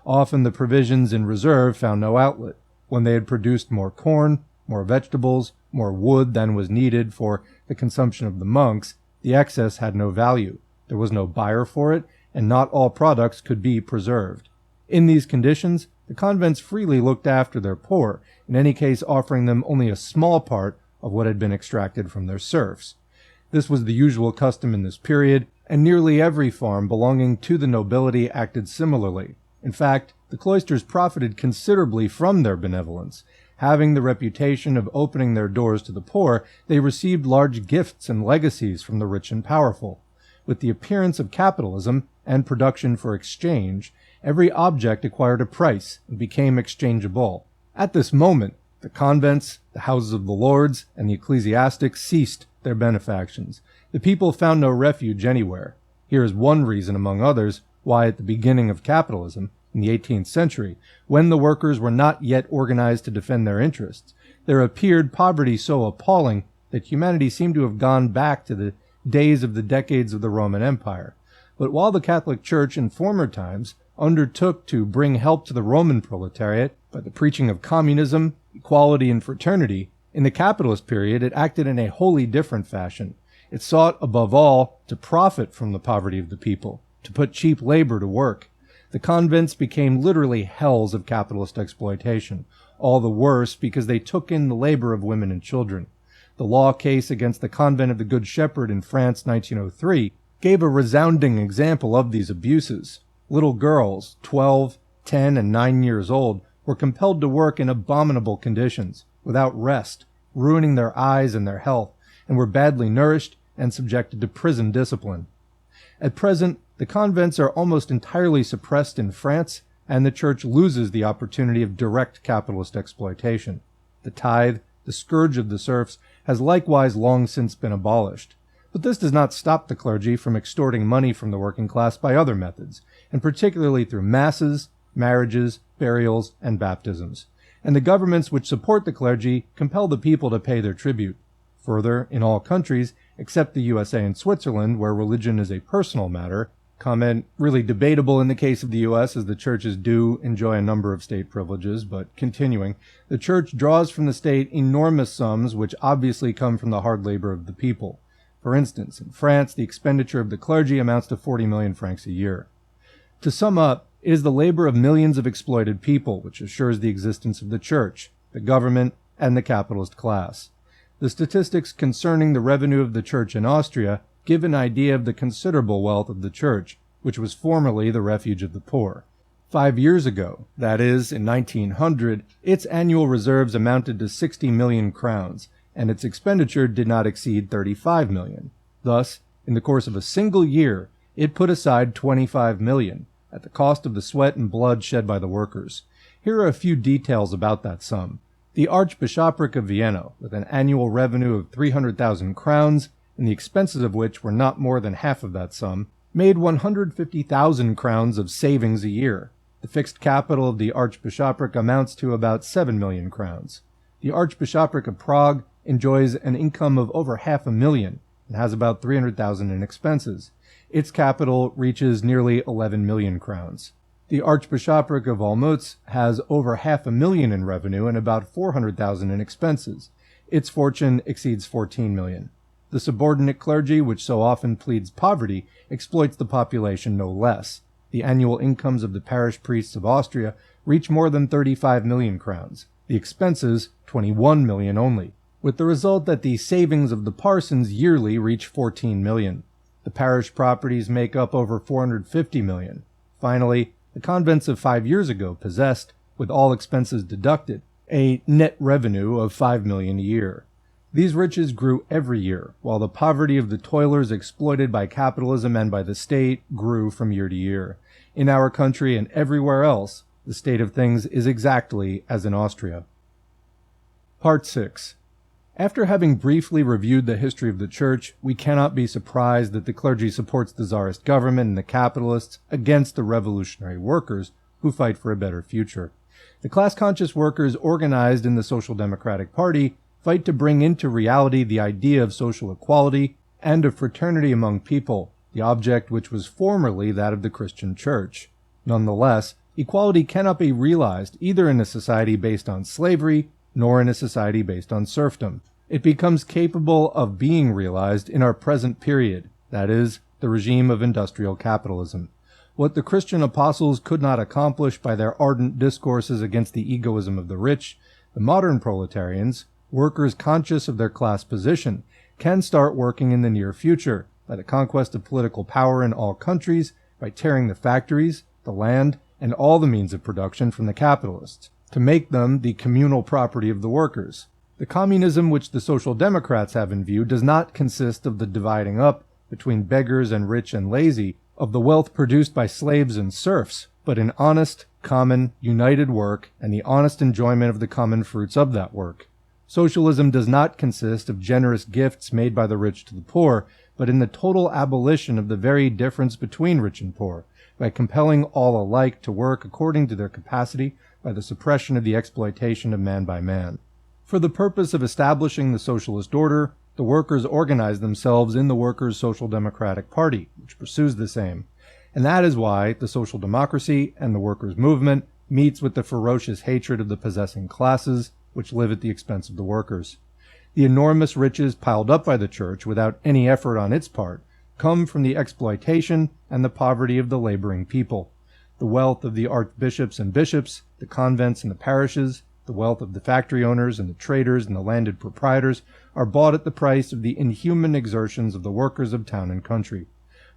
Often the provisions in reserve found no outlet. When they had produced more corn, more vegetables, more wood than was needed for the consumption of the monks, the excess had no value. There was no buyer for it, and not all products could be preserved. In these conditions, the convents freely looked after their poor, in any case offering them only a small part of what had been extracted from their serfs. This was the usual custom in this period, and nearly every farm belonging to the nobility acted similarly. In fact, the cloisters profited considerably from their benevolence. Having the reputation of opening their doors to the poor, they received large gifts and legacies from the rich and powerful. With the appearance of capitalism and production for exchange, every object acquired a price and became exchangeable. At this moment, the convents, the houses of the lords, and the ecclesiastics ceased their benefactions. The people found no refuge anywhere. Here is one reason, among others, why at the beginning of capitalism, in the 18th century, when the workers were not yet organized to defend their interests, there appeared poverty so appalling that humanity seemed to have gone back to the days of the decades of the Roman Empire. But while the Catholic Church in former times undertook to bring help to the Roman proletariat by the preaching of communism, equality, and fraternity, in the capitalist period it acted in a wholly different fashion. It sought, above all, to profit from the poverty of the people, to put cheap labor to work. The convents became literally hells of capitalist exploitation, all the worse because they took in the labor of women and children. The law case against the Convent of the Good Shepherd in France, 1903, gave a resounding example of these abuses. Little girls, 12, 10, and 9 years old, were compelled to work in abominable conditions, without rest, ruining their eyes and their health, and were badly nourished and subjected to prison discipline. At present, the convents are almost entirely suppressed in France, and the church loses the opportunity of direct capitalist exploitation. The tithe, the scourge of the serfs, has likewise long since been abolished. But this does not stop the clergy from extorting money from the working class by other methods, and particularly through masses, marriages, burials, and baptisms. And the governments which support the clergy compel the people to pay their tribute. Further, in all countries, except the USA and Switzerland, where religion is a personal matter, comment really debatable in the case of the U.S., as the churches do enjoy a number of state privileges, but continuing, the church draws from the state enormous sums which obviously come from the hard labor of the people. For instance, in France, the expenditure of the clergy amounts to 40 million francs a year. To sum up, it is the labor of millions of exploited people which assures the existence of the church, the government, and the capitalist class. The statistics concerning the revenue of the church in Austria give an idea of the considerable wealth of the church, which was formerly the refuge of the poor. 5 years ago, that is, in 1900, its annual reserves amounted to 60 million crowns, and its expenditure did not exceed 35 million. Thus, in the course of a single year, it put aside 25 million, at the cost of the sweat and blood shed by the workers. Here are a few details about that sum. The Archbishopric of Vienna, with an annual revenue of 300,000 crowns, and the expenses of which were not more than half of that sum, made 150,000 crowns of savings a year. The fixed capital of the Archbishopric amounts to about 7 million crowns. The Archbishopric of Prague enjoys an income of over 500,000 and has about 300,000 in expenses. Its capital reaches nearly 11 million crowns. The Archbishopric of Olmütz has over 500,000 in revenue and about 400,000 in expenses. Its fortune exceeds 14 million. The subordinate clergy, which so often pleads poverty, exploits the population no less. The annual incomes of the parish priests of Austria reach more than 35 million crowns. The expenses, 21 million only, with the result that the savings of the parsons yearly reach 14 million. The parish properties make up over 450 million. Finally, the convents of 5 years ago possessed, with all expenses deducted, a net revenue of 5 million a year. These riches grew every year, while the poverty of the toilers exploited by capitalism and by the state grew from year to year. In our country and everywhere else, the state of things is exactly as in Austria. Part 6. After having briefly reviewed the history of the Church, we cannot be surprised that the clergy supports the Tsarist government and the capitalists against the revolutionary workers who fight for a better future. The class-conscious workers organized in the Social Democratic Party fight to bring into reality the idea of social equality and of fraternity among people, the object which was formerly that of the Christian Church. Nonetheless, equality cannot be realized either in a society based on slavery nor in a society based on serfdom. It becomes capable of being realized in our present period, that is, the regime of industrial capitalism. What the Christian apostles could not accomplish by their ardent discourses against the egoism of the rich, the modern proletarians, workers conscious of their class position, can start working in the near future by the conquest of political power in all countries, by tearing the factories, the land, and all the means of production from the capitalists, to make them the communal property of the workers. The communism which the Social Democrats have in view does not consist of the dividing up between beggars and rich and lazy of the wealth produced by slaves and serfs, but in honest, common, united work and the honest enjoyment of the common fruits of that work. Socialism does not consist of generous gifts made by the rich to the poor, but in the total abolition of the very difference between rich and poor, by compelling all alike to work according to their capacity, by the suppression of the exploitation of man by man. For the purpose of establishing the socialist order, the workers organize themselves in the Workers' Social Democratic Party, which pursues this aim. And that is why the social democracy and the workers' movement meets with the ferocious hatred of the possessing classes, which live at the expense of the workers. The enormous riches piled up by the Church without any effort on its part come from the exploitation and the poverty of the laboring people. The wealth of the archbishops and bishops, the convents and the parishes, the wealth of the factory owners and the traders and the landed proprietors are bought at the price of the inhuman exertions of the workers of town and country.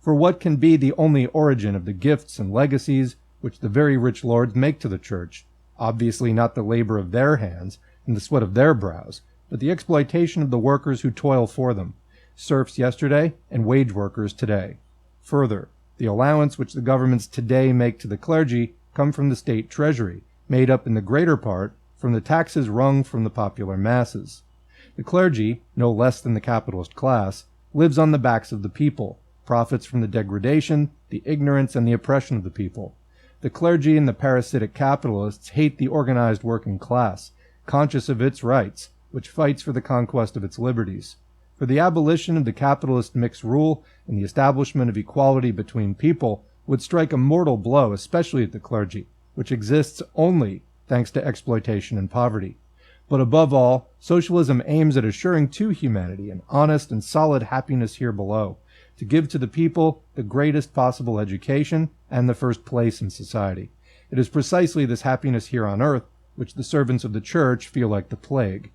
For what can be the only origin of the gifts and legacies which the very rich lords make to the Church? Obviously not the labor of their hands and the sweat of their brows, but the exploitation of the workers who toil for them, serfs yesterday and wage workers today. Further, the allowance which the governments today make to the clergy come from the state treasury, made up in the greater part from the taxes wrung from the popular masses. The clergy, no less than the capitalist class, lives on the backs of the people, profits from the degradation, the ignorance, and the oppression of the people. The clergy and the parasitic capitalists hate the organized working class, conscious of its rights, which fights for the conquest of its liberties. For the abolition of the capitalist mixed rule and the establishment of equality between people would strike a mortal blow, especially at the clergy, which exists only thanks to exploitation and poverty. But above all, socialism aims at assuring to humanity an honest and solid happiness here below, to give to the people the greatest possible education and the first place in society. It is precisely this happiness here on earth which the servants of the Church feel like the plague.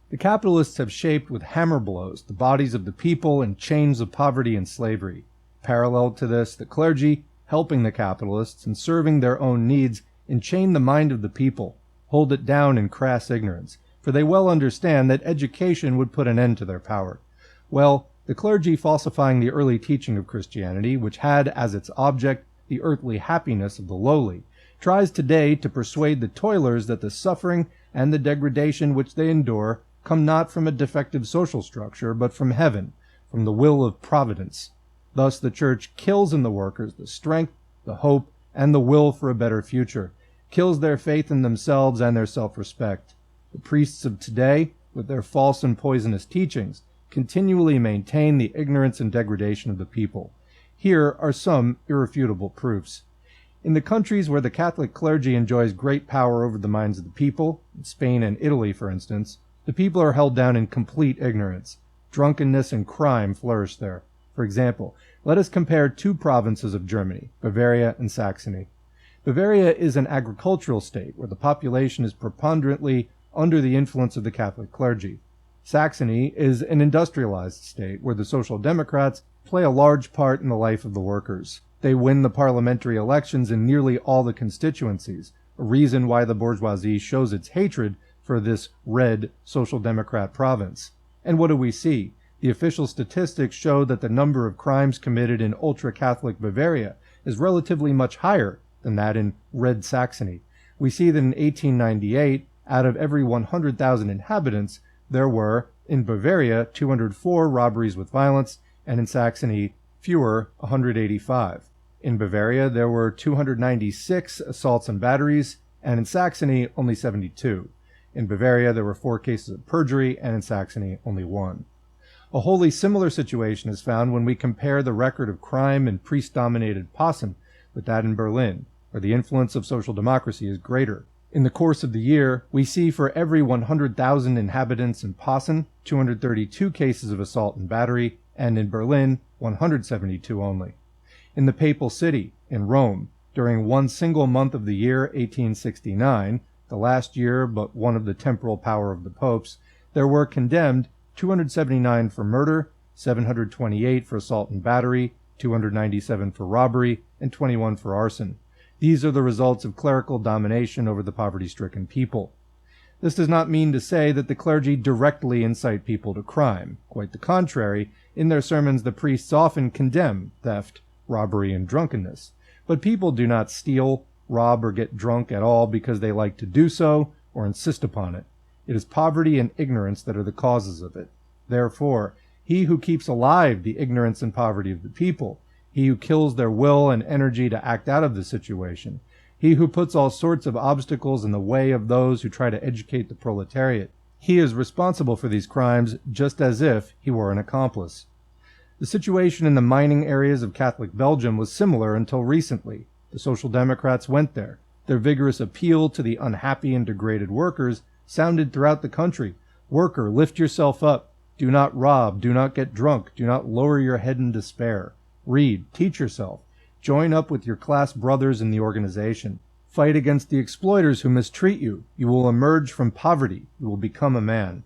The capitalists have shaped with hammer blows the bodies of the people in chains of poverty and slavery. Parallel to this, the clergy, helping the capitalists and serving their own needs, enchain the mind of the people, hold it down in crass ignorance, for they well understand that education would put an end to their power. Well, the clergy, falsifying the early teaching of Christianity, which had as its object the earthly happiness of the lowly, tries today to persuade the toilers that the suffering and the degradation which they endure come not from a defective social structure, but from heaven, from the will of providence. Thus the Church kills in the workers the strength, the hope, and the will for a better future, kills their faith in themselves and their self-respect. The priests of today, with their false and poisonous teachings, continually maintain the ignorance and degradation of the people. Here are some irrefutable proofs. In the countries where the Catholic clergy enjoys great power over the minds of the people, in Spain and Italy for instance, the people are held down in complete ignorance. Drunkenness and crime flourish there. For example, let us compare two provinces of Germany, Bavaria and Saxony. Bavaria is an agricultural state where the population is preponderantly under the influence of the Catholic clergy. Saxony is an industrialized state where the Social Democrats play a large part in the life of the workers. They win the parliamentary elections in nearly all the constituencies, a reason why the bourgeoisie shows its hatred for this red Social Democrat province. And what do we see? The official statistics show that the number of crimes committed in ultra-Catholic Bavaria is relatively much higher than that in red Saxony. We see that in 1898, out of every 100,000 inhabitants, there were, in Bavaria, 204 robberies with violence, and in Saxony, fewer, 185. In Bavaria, there were 296 assaults and batteries, and in Saxony, only 72. In Bavaria, there were 4 cases of perjury, and in Saxony, only 1. A wholly similar situation is found when we compare the record of crime in priest-dominated Posen with that in Berlin, where the influence of social democracy is greater. In the course of the year, we see for every 100,000 inhabitants in Posen, 232 cases of assault and battery, and in Berlin, 172 only. In the Papal City, in Rome, during one single month of the year 1869, the last year but one of the temporal power of the popes, there were condemned 279 for murder, 728 for assault and battery, 297 for robbery, and 21 for arson. These are the results of clerical domination over the poverty-stricken people. This does not mean to say that the clergy directly incite people to crime. Quite the contrary, in their sermons the priests often condemn theft, robbery, and drunkenness. But people do not steal, rob, or get drunk at all because they like to do so or insist upon it. It is poverty and ignorance that are the causes of it. Therefore, he who keeps alive the ignorance and poverty of the people, he who kills their will and energy to act out of the situation, he who puts all sorts of obstacles in the way of those who try to educate the proletariat, he is responsible for these crimes just as if he were an accomplice. The situation in the mining areas of Catholic Belgium was similar until recently. The Social Democrats went there. Their vigorous appeal to the unhappy and degraded workers sounded throughout the country. Worker, lift yourself up. Do not rob. Do not get drunk. Do not lower your head in despair. Read. Teach yourself. Join up with your class brothers in the organization. Fight against the exploiters who mistreat you. You will emerge from poverty. You will become a man.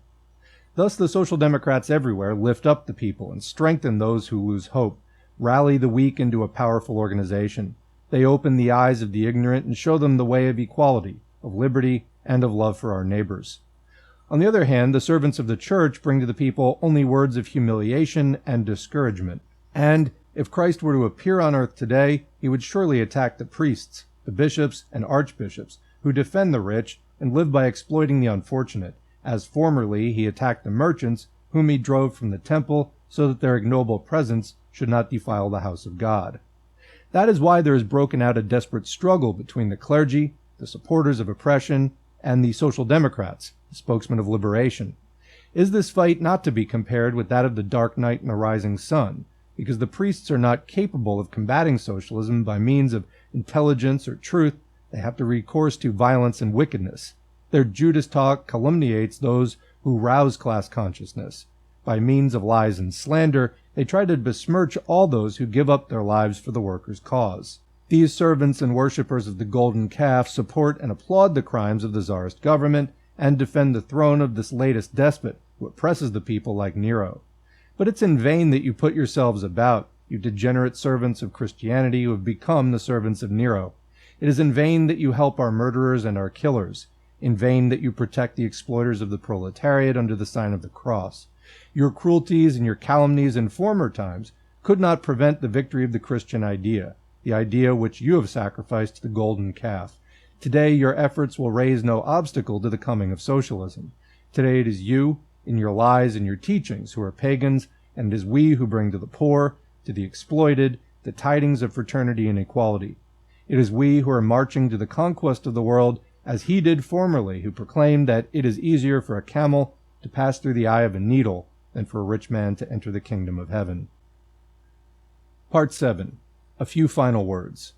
Thus the Social Democrats everywhere lift up the people and strengthen those who lose hope, rally the weak into a powerful organization. They open the eyes of the ignorant and show them the way of equality, of liberty, and of love for our neighbors. On the other hand, the servants of the church bring to the people only words of humiliation and discouragement. And if Christ were to appear on earth today, he would surely attack the priests, the bishops, and archbishops who defend the rich and live by exploiting the unfortunate, as formerly he attacked the merchants whom he drove from the temple so that their ignoble presence should not defile the house of God. That is why there has broken out a desperate struggle between the clergy, the supporters of oppression, and the Social Democrats, the spokesmen of liberation. Is this fight not to be compared with that of the dark night and the rising sun? Because the priests are not capable of combating socialism by means of intelligence or truth, they have to recourse to violence and wickedness. Their Judas talk calumniates those who rouse class consciousness. By means of lies and slander, they try to besmirch all those who give up their lives for the workers' cause. These servants and worshippers of the golden calf support and applaud the crimes of the Tsarist government and defend the throne of this latest despot who oppresses the people like Nero. But it's in vain that you put yourselves about, you degenerate servants of Christianity who have become the servants of Nero. It is in vain that you help our murderers and our killers, in vain that you protect the exploiters of the proletariat under the sign of the cross. Your cruelties and your calumnies in former times could not prevent the victory of the Christian idea, the idea which you have sacrificed to the golden calf. Today your efforts will raise no obstacle to the coming of socialism. Today it is you, in your lies and your teachings, who are pagans, and it is we who bring to the poor, to the exploited, the tidings of fraternity and equality. It is we who are marching to the conquest of the world as he did formerly, who proclaimed that it is easier for a camel to pass through the eye of a needle than for a rich man to enter the kingdom of heaven. Part 7. A few final words.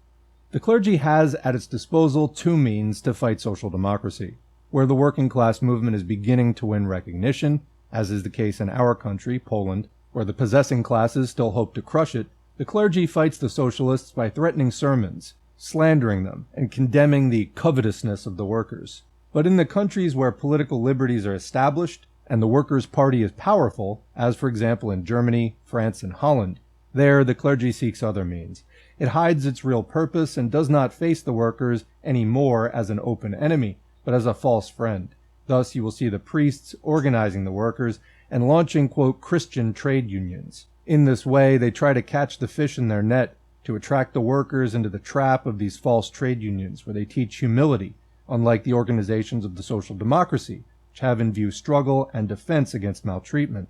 The clergy has at its disposal two means to fight social democracy. Where the working class movement is beginning to win recognition, as is the case in our country, Poland, where the possessing classes still hope to crush it, the clergy fights the socialists by threatening sermons, slandering them, and condemning the covetousness of the workers. But in the countries where political liberties are established and the Workers' Party is powerful, as for example in Germany, France, and Holland, there the clergy seeks other means. It hides its real purpose and does not face the workers any more as an open enemy, but as a false friend. Thus you will see the priests organizing the workers and launching, quote, Christian trade unions. In this way, they try to catch the fish in their net to attract the workers into the trap of these false trade unions, where they teach humility, unlike the organizations of the social democracy, which have in view struggle and defense against maltreatment.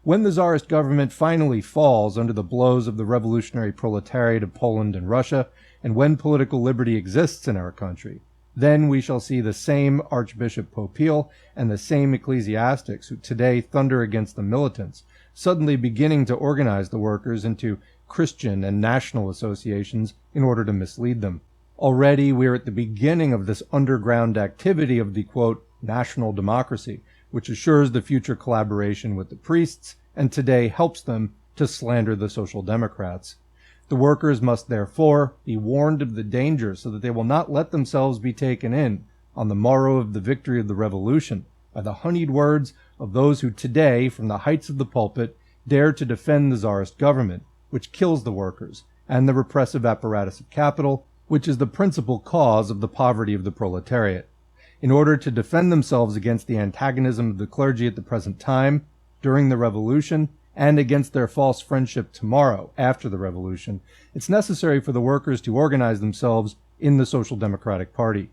When the Tsarist government finally falls under the blows of the revolutionary proletariat of Poland and Russia, and when political liberty exists in our country, then we shall see the same Archbishop Popiel and the same ecclesiastics who today thunder against the militants, suddenly beginning to organize the workers into Christian and national associations in order to mislead them. Already we are at the beginning of this underground activity of the, quote, national democracy, which assures the future collaboration with the priests and today helps them to slander the Social Democrats. The workers must therefore be warned of the danger so that they will not let themselves be taken in on the morrow of the victory of the revolution by the honeyed words of those who today, from the heights of the pulpit, dare to defend the Tsarist government, which kills the workers, and the repressive apparatus of capital, which is the principal cause of the poverty of the proletariat. In order to defend themselves against the antagonism of the clergy at the present time, during the revolution, and against their false friendship tomorrow, after the revolution, it's necessary for the workers to organize themselves in the Social Democratic Party.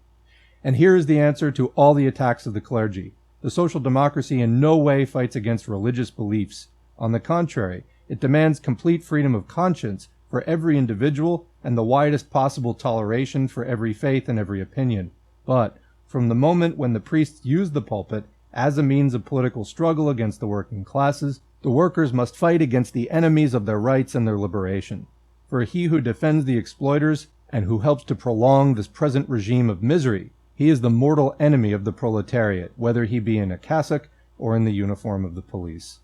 And here is the answer to all the attacks of the clergy. The social democracy in no way fights against religious beliefs. On the contrary, it demands complete freedom of conscience for every individual and the widest possible toleration for every faith and every opinion. But from the moment when the priests use the pulpit as a means of political struggle against the working classes, the workers must fight against the enemies of their rights and their liberation. For he who defends the exploiters and who helps to prolong this present regime of misery, he is the mortal enemy of the proletariat, whether he be in a cassock or in the uniform of the police.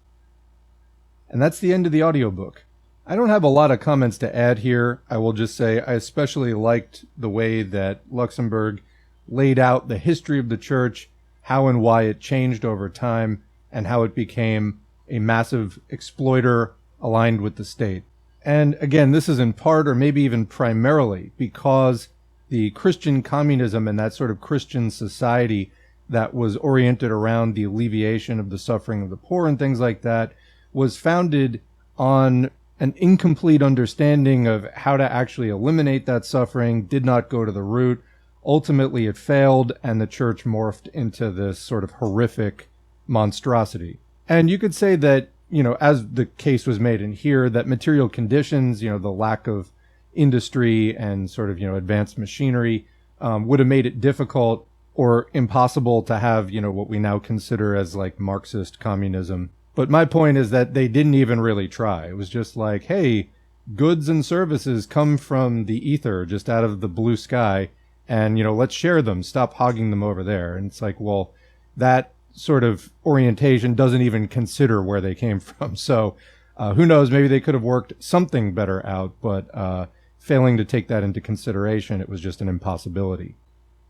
And that's the end of the audiobook. I don't have a lot of comments to add here. I will just say I especially liked the way that Luxemburg laid out the history of the church, how and why it changed over time, and how it became a massive exploiter aligned with the state. And again, this is in part, or maybe even primarily, because the Christian communism and that sort of Christian society that was oriented around the alleviation of the suffering of the poor and things like that was founded on an incomplete understanding of how to actually eliminate that suffering, did not go to the root. Ultimately, it failed, and the church morphed into this sort of horrific monstrosity. And you could say that, as the case was made in here, that material conditions, the lack of industry and sort of, advanced machinery would have made it difficult or impossible to have, what we now consider as like Marxist communism. But my point is that they didn't even really try. It was just like, hey, goods and services come from the ether, just out of the blue sky, and, let's share them, stop hogging them over there. And it's like, well, that sort of orientation doesn't even consider where they came from. So who knows, maybe they could have worked something better out, but failing to take that into consideration, it was just an impossibility.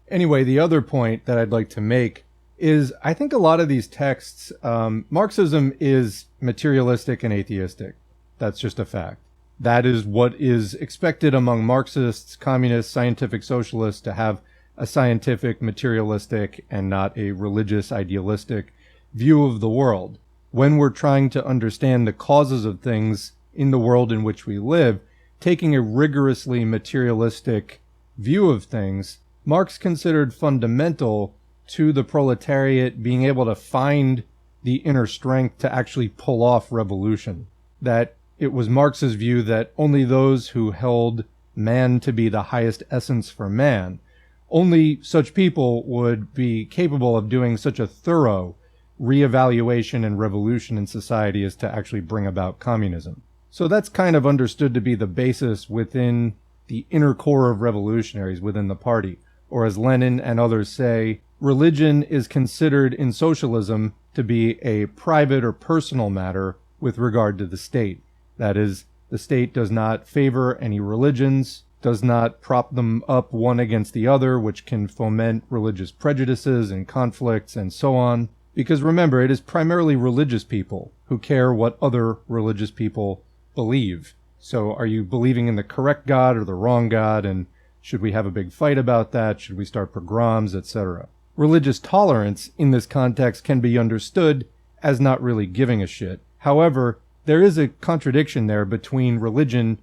Anyway, the other point that I'd like to make is I think a lot of these texts, Marxism is materialistic and atheistic. That's just a fact. That is what is expected among Marxists, communists, scientific socialists, to have a scientific, materialistic, and not a religious, idealistic view of the world. When we're trying to understand the causes of things in the world in which we live, taking a rigorously materialistic view of things, Marx considered fundamental to the proletariat being able to find the inner strength to actually pull off revolution. That it was Marx's view that only those who held man to be the highest essence for man, Only such people would be capable of doing such a thorough reevaluation and revolution in society as to actually bring about communism. So that's kind of understood to be the basis within the inner core of revolutionaries within the party. Or as Lenin and others say, religion is considered in socialism to be a private or personal matter with regard to the state. That is, the state does not favor any religions, does not prop them up one against the other, which can foment religious prejudices and conflicts and so on. Because remember, it is primarily religious people who care what other religious people believe. So are you believing in the correct God or the wrong God? And should we have a big fight about that? Should we start pogroms, etc.? Religious tolerance in this context can be understood as not really giving a shit. However, there is a contradiction there between religion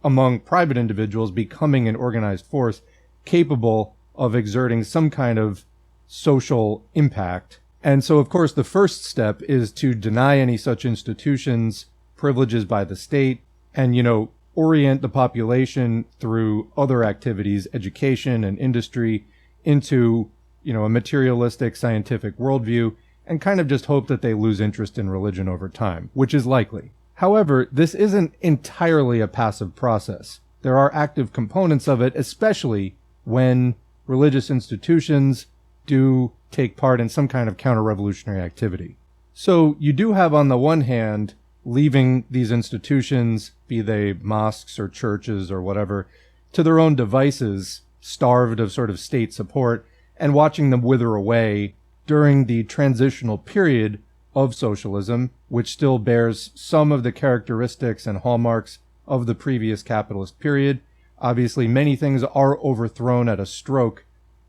among private individuals becoming an organized force capable of exerting some kind of social impact. And so, of course, the first step is to deny any such institutions privileges by the state and, orient the population through other activities, education and industry, into, a materialistic scientific worldview, and kind of just hope that they lose interest in religion over time, which is likely. However, this isn't entirely a passive process. There are active components of it, especially when religious institutions do take part in some kind of counter-revolutionary activity. So you do have, on the one hand, leaving these institutions, be they mosques or churches or whatever, to their own devices, starved of sort of state support, and watching them wither away during the transitional period of socialism, which still bears some of the characteristics and hallmarks of the previous capitalist period. Obviously, many things are overthrown at a stroke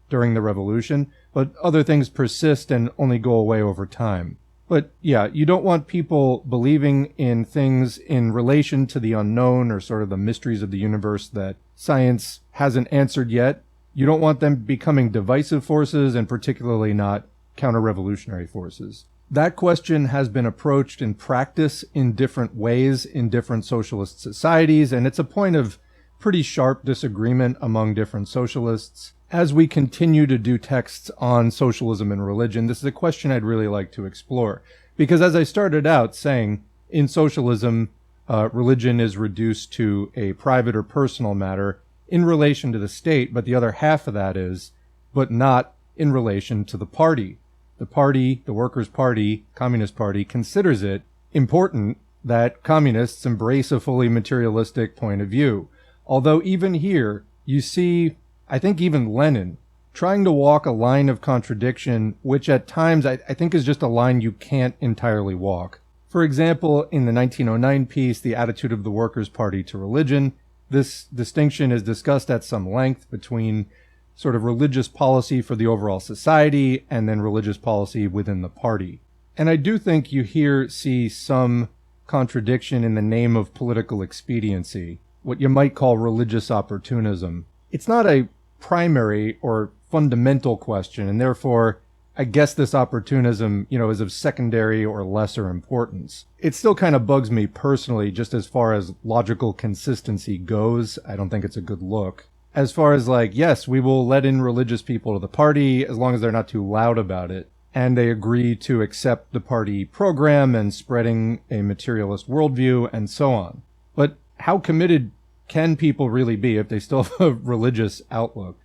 during the revolution, but other things persist and only go away over time. But yeah, you don't want people believing in things in relation to the unknown or sort of the mysteries of the universe that science hasn't answered yet. You don't want them becoming divisive forces, and particularly not counter-revolutionary forces. That question has been approached in practice in different ways in different socialist societies, and it's a point of pretty sharp disagreement among different socialists. As we continue to do texts on socialism and religion, this is a question I'd really like to explore. Because as I started out saying, in socialism, religion is reduced to a private or personal matter in relation to the state, but the other half of that is, but not in relation to the party. The party, the Workers' Party, Communist Party, considers it important that communists embrace a fully materialistic point of view. Although even here, you see, I think even Lenin, trying to walk a line of contradiction, which at times I think is just a line you can't entirely walk. For example, in the 1909 piece, The Attitude of the Workers' Party to Religion, this distinction is discussed at some length between sort of religious policy for the overall society and then religious policy within the party. And I do think you here see some contradiction in the name of political expediency, what you might call religious opportunism. It's not a primary or fundamental question, and therefore I guess this opportunism, is of secondary or lesser importance. It still kind of bugs me personally, just as far as logical consistency goes. I don't think it's a good look. As far as yes, we will let in religious people to the party as long as they're not too loud about it, and they agree to accept the party program and spreading a materialist worldview and so on. But how committed can people really be if they still have a religious outlook?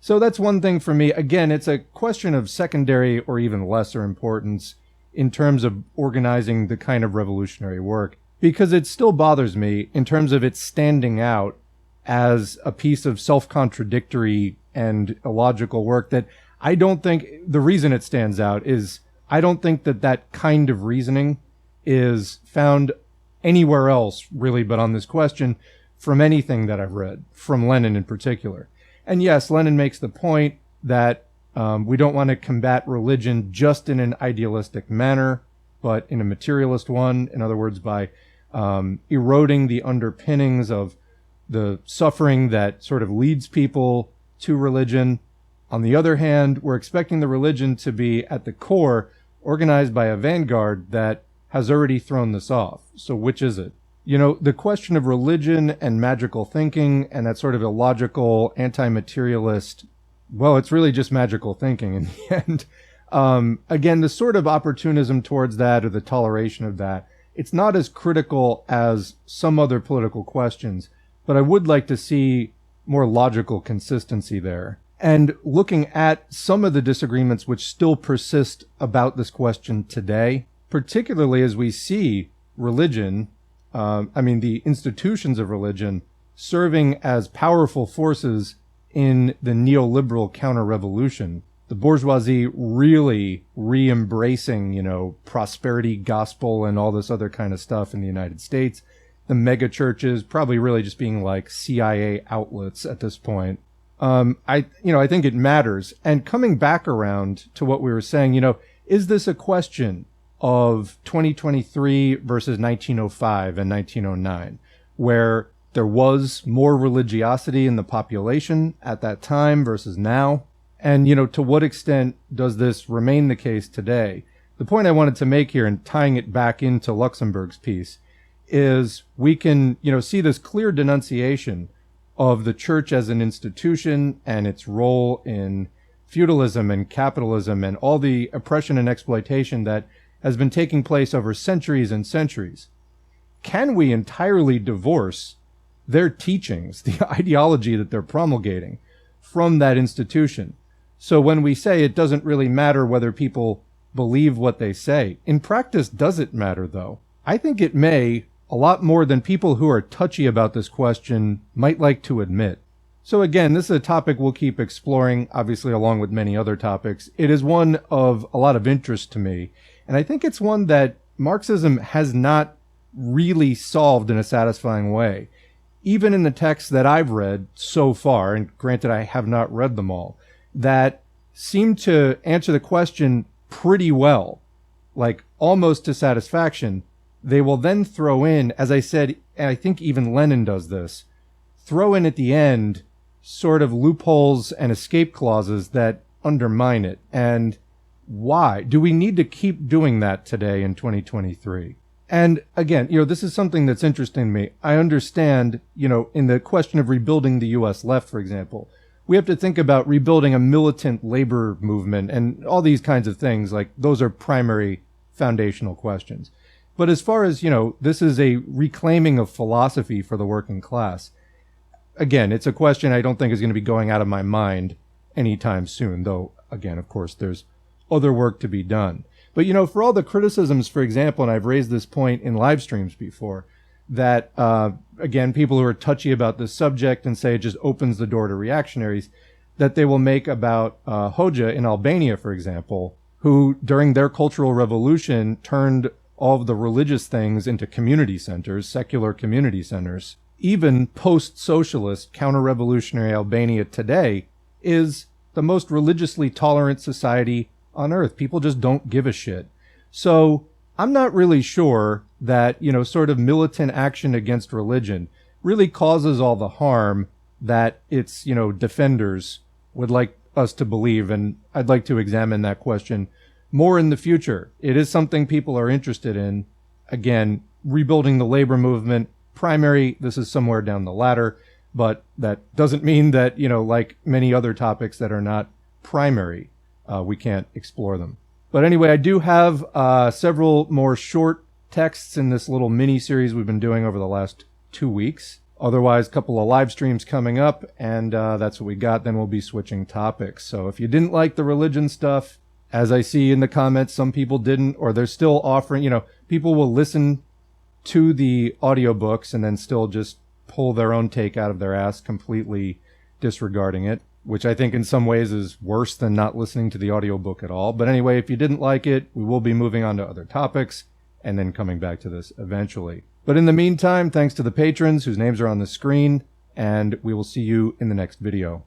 So that's one thing for me. Again, it's a question of secondary or even lesser importance in terms of organizing the kind of revolutionary work, because it still bothers me in terms of it standing out as a piece of self-contradictory and illogical work that I don't think, the reason it stands out is I don't think that kind of reasoning is found anywhere else really but on this question from anything that I've read, from Lenin in particular. And yes, Lenin makes the point that we don't want to combat religion just in an idealistic manner, but in a materialist one. In other words, by eroding the underpinnings of the suffering that sort of leads people to religion. On the other hand, we're expecting the religion to be at the core organized by a vanguard that has already thrown this off. So which is it? The question of religion and magical thinking and that sort of illogical, anti-materialist well, it's really just magical thinking in the end. Again, the sort of opportunism towards that or the toleration of that, it's not as critical as some other political questions, but I would like to see more logical consistency there. And looking at some of the disagreements which still persist about this question today, particularly as we see religion, the institutions of religion, serving as powerful forces in the neoliberal counter-revolution. The bourgeoisie really re-embracing, prosperity gospel and all this other kind of stuff in the United States. The mega churches probably really just being like CIA outlets at this point. I think it matters. And coming back around to what we were saying, is this a question of 2023 versus 1905 and 1909, where there was more religiosity in the population at that time versus now? And, to what extent does this remain the case today? The point I wanted to make here, and tying it back into Luxemburg's piece, is we can, see this clear denunciation of the church as an institution and its role in feudalism and capitalism and all the oppression and exploitation that has been taking place over centuries and centuries. Can we entirely divorce their teachings, the ideology that they're promulgating, from that institution? So when we say it doesn't really matter whether people believe what they say, in practice, does it matter, though? I think it may, a lot more than people who are touchy about this question might like to admit. So again, this is a topic we'll keep exploring, obviously along with many other topics. It is one of a lot of interest to me, and I think it's one that Marxism has not really solved in a satisfying way. Even in the texts that I've read so far, and granted I have not read them all, that seem to answer the question pretty well, like almost to satisfaction. They will then throw in, as I said, and I think even Lenin does this, throw in at the end sort of loopholes and escape clauses that undermine it. And why? Do we need to keep doing that today in 2023? And again, this is something that's interesting to me. I understand, in the question of rebuilding the U.S. left, for example, we have to think about rebuilding a militant labor movement and all these kinds of things. Like, those are primary foundational questions. But as far as, this is a reclaiming of philosophy for the working class. Again, it's a question I don't think is going to be going out of my mind anytime soon, though, again, of course, there's other work to be done. But, for all the criticisms, for example, and I've raised this point in live streams before, that, again, people who are touchy about this subject and say it just opens the door to reactionaries, that they will make about Hoxha in Albania, for example, who, during their cultural revolution, turned all of the religious things into community centers, secular community centers. Even post-socialist, counter-revolutionary Albania today is the most religiously tolerant society on earth. People just don't give a shit. So I'm not really sure that, sort of militant action against religion really causes all the harm that its, defenders would like us to believe. And I'd like to examine that question more in the future. It is something people are interested in. Again, rebuilding the labor movement, primary, this is somewhere down the ladder, but that doesn't mean that, like many other topics that are not primary, we can't explore them. But anyway, I do have several more short texts in this little mini-series we've been doing over the last 2 weeks. Otherwise, a couple of live streams coming up, and that's what we got. Then we'll be switching topics. So if you didn't like the religion stuff, as I see in the comments, some people didn't, or they're still offering, people will listen to the audiobooks and then still just pull their own take out of their ass, completely disregarding it, which I think in some ways is worse than not listening to the audiobook at all. But anyway, if you didn't like it, we will be moving on to other topics and then coming back to this eventually. But in the meantime, thanks to the patrons whose names are on the screen, and we will see you in the next video.